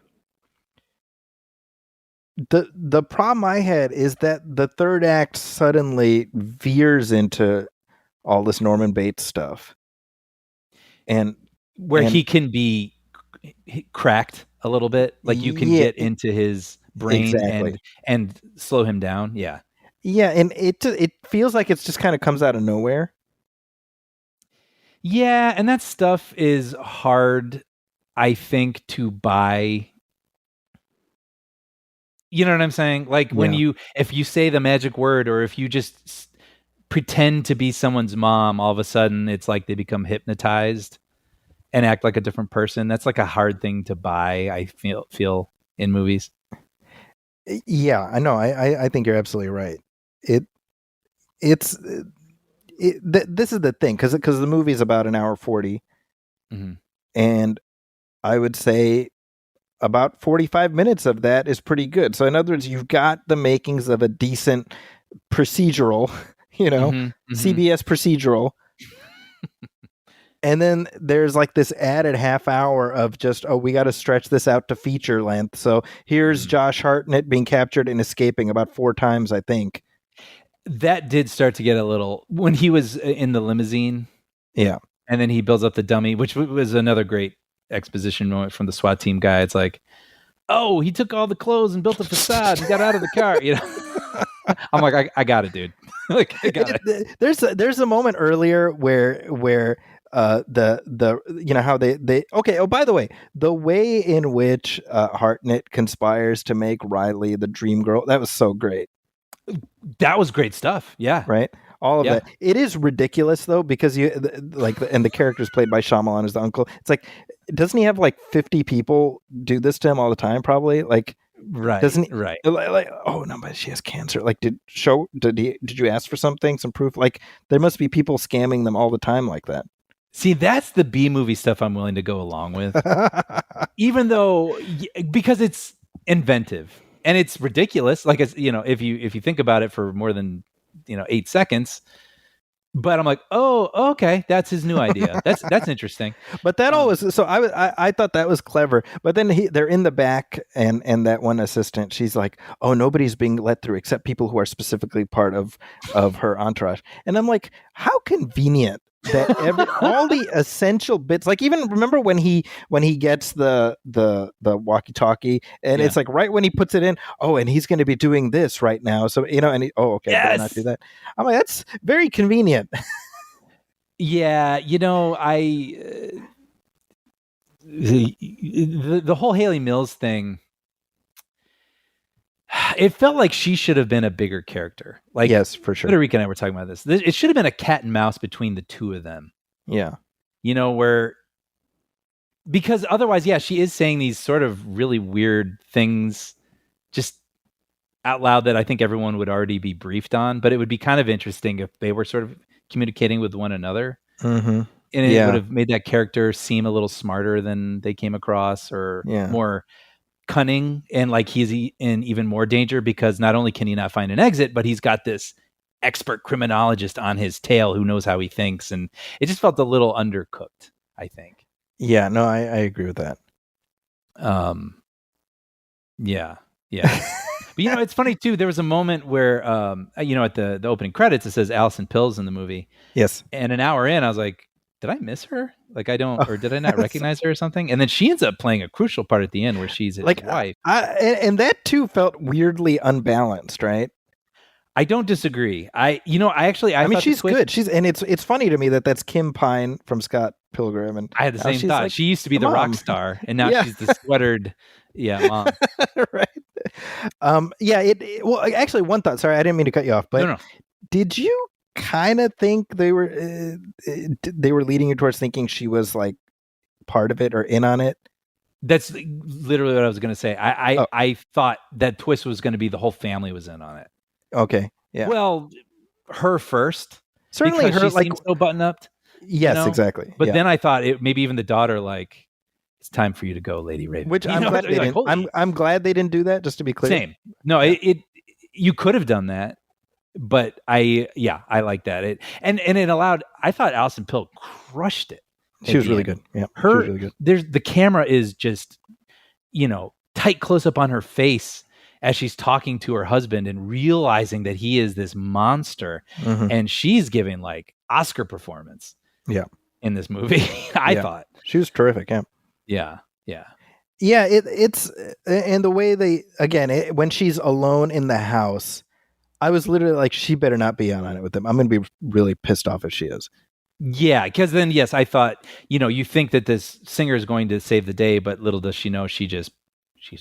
the problem I had is that the third act suddenly veers into all this Norman Bates stuff. And
he can be cracked a little bit, like you can get into his brain and slow him down. Yeah,
and it feels like it's just kind of comes out of nowhere.
Yeah, and that stuff is hard, I think, to buy. You know what I'm saying? Like when if you say the magic word, or if you just pretend to be someone's mom, all of a sudden it's like they become hypnotized and act like a different person. That's like a hard thing to buy, I feel in movies.
Yeah, I know. I think you're absolutely right. This is the thing, because the movie is about an hour 40, and I would say about 45 minutes of that is pretty good. So in other words, you've got the makings of a decent procedural, CBS procedural. And then there's like this added half hour of just, we got to stretch this out to feature length. So here's Josh Hartnett being captured and escaping about 4 times, I think. That
did start to get a little, when he was in the limousine.
Yeah.
And then he builds up the dummy, which was another great exposition moment from the SWAT team guy. It's like, oh, he took all the clothes and built a facade and got out of the car. I'm like, I got it, dude. Like, I got it.
There's a moment earlier where how they okay. Oh, by the way, the way in which Hartnett conspires to make Riley the dream girl, that was so great.
That was great stuff. Yeah.
Right. All of that. It is ridiculous though, because and the character's played by Shyamalan as the uncle. It's like, doesn't he have like 50 people do this to him all the time? Probably doesn't he?
Right.
Like, oh no, but she has cancer. Like, did you ask for something, some proof? Like, there must be people scamming them all the time like that.
See, that's the B movie stuff I'm willing to go along with, even though, because it's inventive and it's ridiculous. Like, it's, if you think about it for more than 8 seconds. But I'm like, oh, okay, that's his new idea. That's interesting.
But that always, so I thought that was clever. But then they're in the back, and that one assistant, she's like, oh, nobody's being let through except people who are specifically part of her entourage. And I'm like, how convenient that all the essential bits, like even remember when he gets the walkie-talkie, and it's like right when he puts it in, oh, and he's going to be doing this right now, so and okay, better not do that. I'm like, that's very convenient.
Yeah, the whole Haley Mills thing, it felt like she should have been a bigger character. Like,
yes, for sure.
Federica and I were talking about this. It should have been a cat and mouse between the two of them.
Yeah.
Because otherwise, yeah, she is saying these sort of really weird things just out loud that I think everyone would already be briefed on, but it would be kind of interesting if they were sort of communicating with one another.
Mm-hmm.
And it would have made that character seem a little smarter than they came across, or more cunning, and like he's in even more danger because not only can he not find an exit, but he's got this expert criminologist on his tail who knows how he thinks. And it just felt a little undercooked, I think.
Yeah, no, I agree with that.
Yeah. But it's funny too. There was a moment where, at the opening credits, it says Alison Pill's in the movie.
Yes.
And an hour in, I was like, did I miss her? Like, or did I not recognize her or something? And then she ends up playing a crucial part at the end where she's his wife.
And that too felt weirdly unbalanced, right?
I don't disagree. I mean,
she's good. It's funny to me that that's Kim Pine from Scott Pilgrim, and
I had the same thought. Like, she used to be the rock star, and now she's the sweatered, mom.
Right. Well, actually, one thought. Sorry, I didn't mean to cut you off, but
no.
Did you kind of think they were leading you towards thinking she was like part of it or in on it?
That's literally what I was going to say. I thought that twist was going to be the whole family was in on it.
Okay. Yeah.
Well, her first.
Certainly her,
she
like,
seemed so button up.
Yes, exactly.
But then I thought maybe even the daughter, like, it's time for you to go, Lady Raven.
Which I'm glad they didn't. I'm glad they didn't do that. Just to be clear.
Same. No, you could have done that, but I like that. And it allowed. I thought Alison Pill crushed it.
She was really good. Yeah, she was really good.
The camera is just, tight close up on her face as she's talking to her husband and realizing that he is this monster, and she's giving like Oscar performance.
Yeah,
in this movie, I thought
she was terrific.
Yeah.
It's and the way they when she's alone in the house, I was literally like, she better not be on it with them. I'm going to be really pissed off if she is.
Yeah, because then yes, I thought you think that this singer is going to save the day, but little does she know she's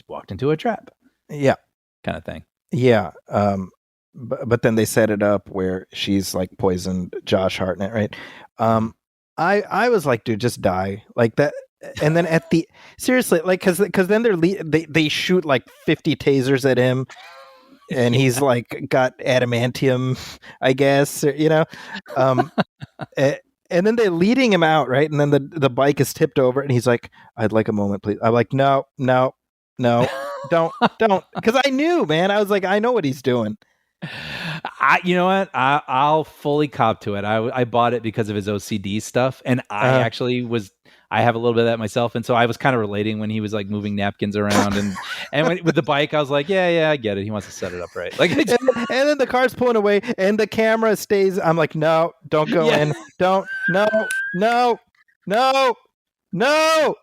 walked into a trap.
Yeah,
kind of thing.
Yeah. But then they set it up where she's like poisoned Josh Hartnett, right? I was like, dude, just die like that. And then seriously, like, because then they shoot like 50 tasers at him, and he's like got adamantium, I guess, and then they're leading him out, right? And then the bike is tipped over, and he's like, "I'd like a moment, please." I'm like, no, don't, because I knew, man. I was like, I know what he's doing.
You know what? I'll fully cop to it. I bought it because of his OCD stuff, and I actually I have a little bit of that myself, and so I was kind of relating when he was like moving napkins around, and with the bike, I was like, yeah, I get it. He wants to set it up right. Like, and
then the car's pulling away, and the camera stays. I'm like, no, don't go in. Don't, no, no. No.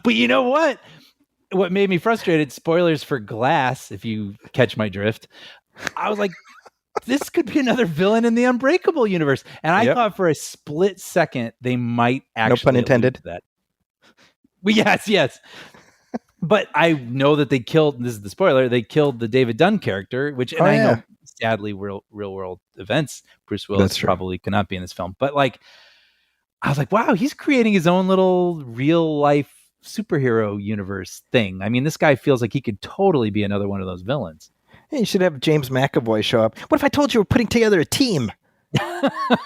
But you know what? What made me frustrated, spoilers for Glass, if you catch my drift, I was like, this could be another villain in the Unbreakable universe. And I thought for a split second they might actually.
No pun intended.
That. Well, yes. But I know that they killed, this is the spoiler, they killed the David Dunn character, which, and I know, sadly, real world events, Bruce Willis probably cannot be in this film. But like, I was like, wow, he's creating his own little real life superhero universe thing. I mean, this guy feels like he could totally be another one of those villains.
Hey, you should have James McAvoy show up. What if I told you we're putting together a team?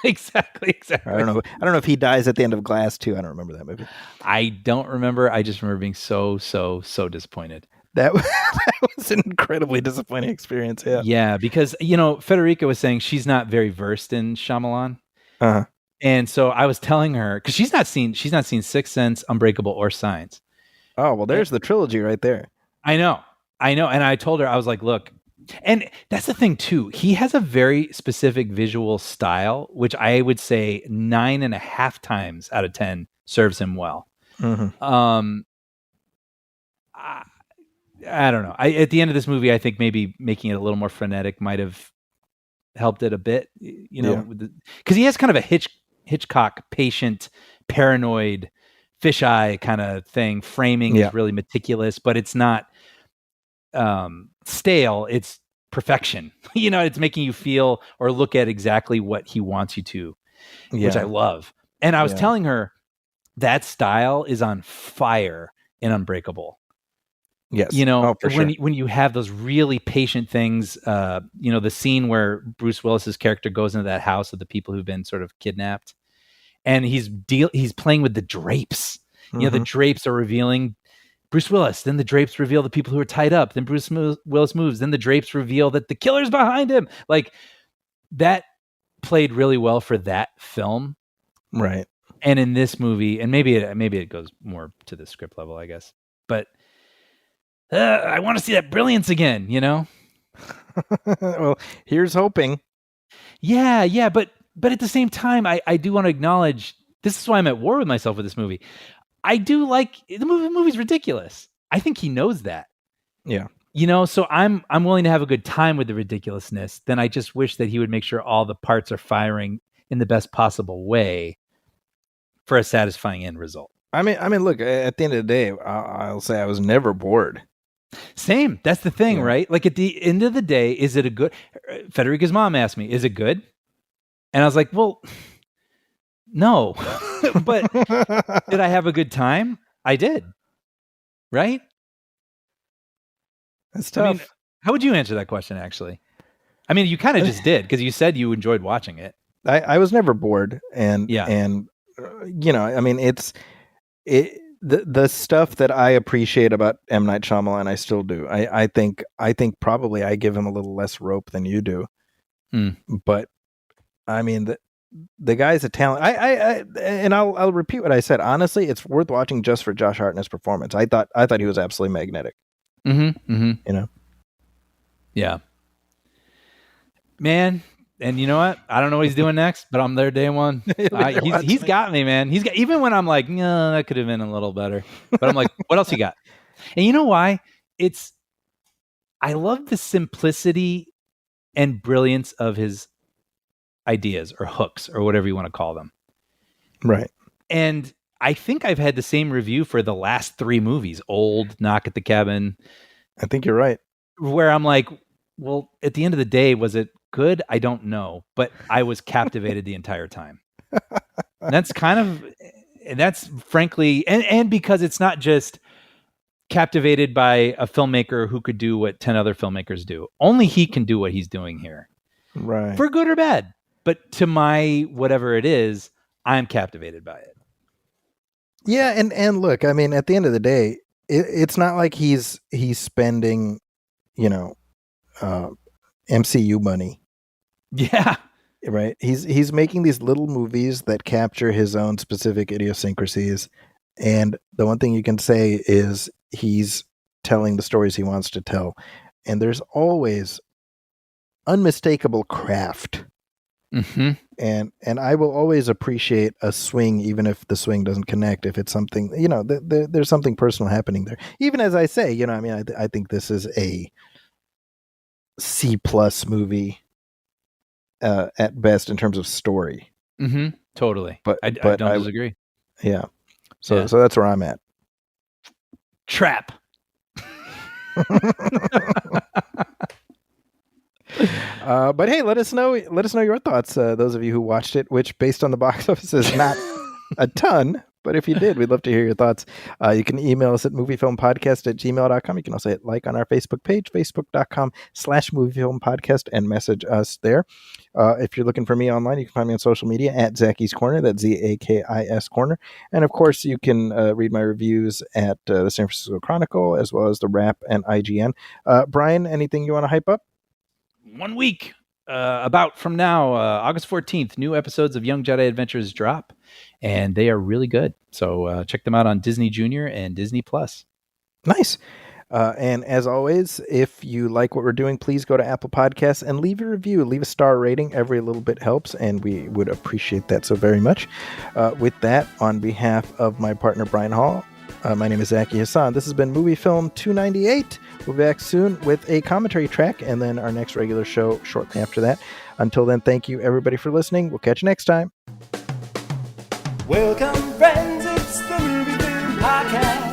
Exactly.
I don't know if he dies at the end of Glass 2. I don't remember that movie.
I don't remember. I just remember being so disappointed.
that was an incredibly disappointing experience. Yeah.
Yeah, because Federica was saying she's not very versed in Shyamalan.
Uh-huh.
And so I was telling her, because she's not seen Sixth Sense, Unbreakable, or Signs.
Oh, well, there's the trilogy right there.
I know. And I told her, I was like, look, and that's the thing too. He has a very specific visual style, which I would say 9.5 times out of 10 serves him well.
Mm-hmm.
I don't know. At the end of this movie, I think maybe making it a little more frenetic might have helped it a bit, because he has kind of a Hitchcock patient, paranoid, fisheye kind of thing. Framing is really meticulous, but it's not stale. It's perfection. It's making you feel or look at exactly what he wants you to, which I love. And I was telling her that style is on fire in Unbreakable.
Yes.
When you have those really patient things, the scene where Bruce Willis's character goes into that house of the people who've been sort of kidnapped, and he's playing with the drapes.
Mm-hmm.
The drapes are revealing Bruce Willis. Then the drapes reveal the people who are tied up. Then Bruce Willis moves. Then the drapes reveal that the killer's behind him. Like, that played really well for that film.
Right.
And in this movie, and maybe it goes more to the script level, I guess, but I want to see that brilliance again,
Well, here's hoping.
Yeah, but at the same time, I do want to acknowledge, this is why I'm at war with myself with this movie. I do like the movie's ridiculous. I think he knows that.
Yeah.
So I'm willing to have a good time with the ridiculousness. Then I just wish that he would make sure all the parts are firing in the best possible way for a satisfying end result.
I mean, look, at the end of the day, I'll say I was never bored.
Same. That's the thing, right? Like, at the end of the day, is it a good... Federica's mom asked me, is it good? And I was like, well, no. But did I have a good time? I did. Right?
That's tough.
I mean, how would you answer that question, actually? I mean, you kind of just did, because you said you enjoyed watching it.
I was never bored. And I mean, the stuff that I appreciate about M. Night Shyamalan, I still do. I think probably I give him a little less rope than you do. But I mean, the guy's a talent. I'll repeat what I said. Honestly, it's worth watching just for Josh Hartnett's performance. I thought he was absolutely magnetic.
Yeah, man. And you know what? I don't know what he's doing next, but I'm there day one. He's got me, man. He's got, even when I'm like, no, that could have been a little better. But I'm like, what else you got? And you know why? I love the simplicity and brilliance of his ideas or hooks or whatever you want to call them.
Right.
And I think I've had the same review for the last 3 movies, Old, Knock at the Cabin.
I think you're right. Where
I'm like, well, at the end of the day, was it good? I don't know, but I was captivated the entire time. That's frankly, and because it's not just captivated by a filmmaker who could do what 10 other filmmakers do. Only he can do what he's doing here.
Right.
For good or bad. But to my whatever it is, I'm captivated by it.
Yeah, and look, I mean, at the end of the day, it's not like he's spending, MCU money.
Yeah.
Right. He's making these little movies that capture his own specific idiosyncrasies. And the one thing you can say is he's telling the stories he wants to tell. And there's always unmistakable craft.
Mm-hmm.
And I will always appreciate a swing, even if the swing doesn't connect, if it's something, there's something personal happening there. Even as I say, I think this is a C+ movie at best in terms of story.
Mm-hmm. Totally. But I don't disagree.
Yeah. So that's where I'm at.
Trap.
But hey, let us know your thoughts. Those of you who watched it, which based on the box office is not a ton, But if you did, we'd love to hear your thoughts. You can email us at moviefilmpodcast@gmail.com. You can also hit like on our Facebook page, facebook.com/moviefilmpodcast, and message us there. If you're looking for me online, you can find me on social media at Zacky's Corner. That's ZAKIS Corner. And of course, you can read my reviews at the San Francisco Chronicle, as well as the Wrap and IGN. Brian, anything you want to hype up?
1 week about from now, August 14th, new episodes of Young Jedi Adventures drop, and they are really good. So check them out on Disney Junior and Disney Plus.
Nice. And as always, if you like what we're doing, please go to Apple Podcasts and leave a review. Leave a star rating. Every little bit helps, and we would appreciate that so very much. With that, on behalf of my partner, Brian Hall, my name is Zaki Hassan. This has been Movie Film 298. We'll be back soon with a commentary track and then our next regular show shortly after that. Until then, thank you everybody for listening. We'll catch you next time.
Welcome, friends, it's the Movie Film Podcast.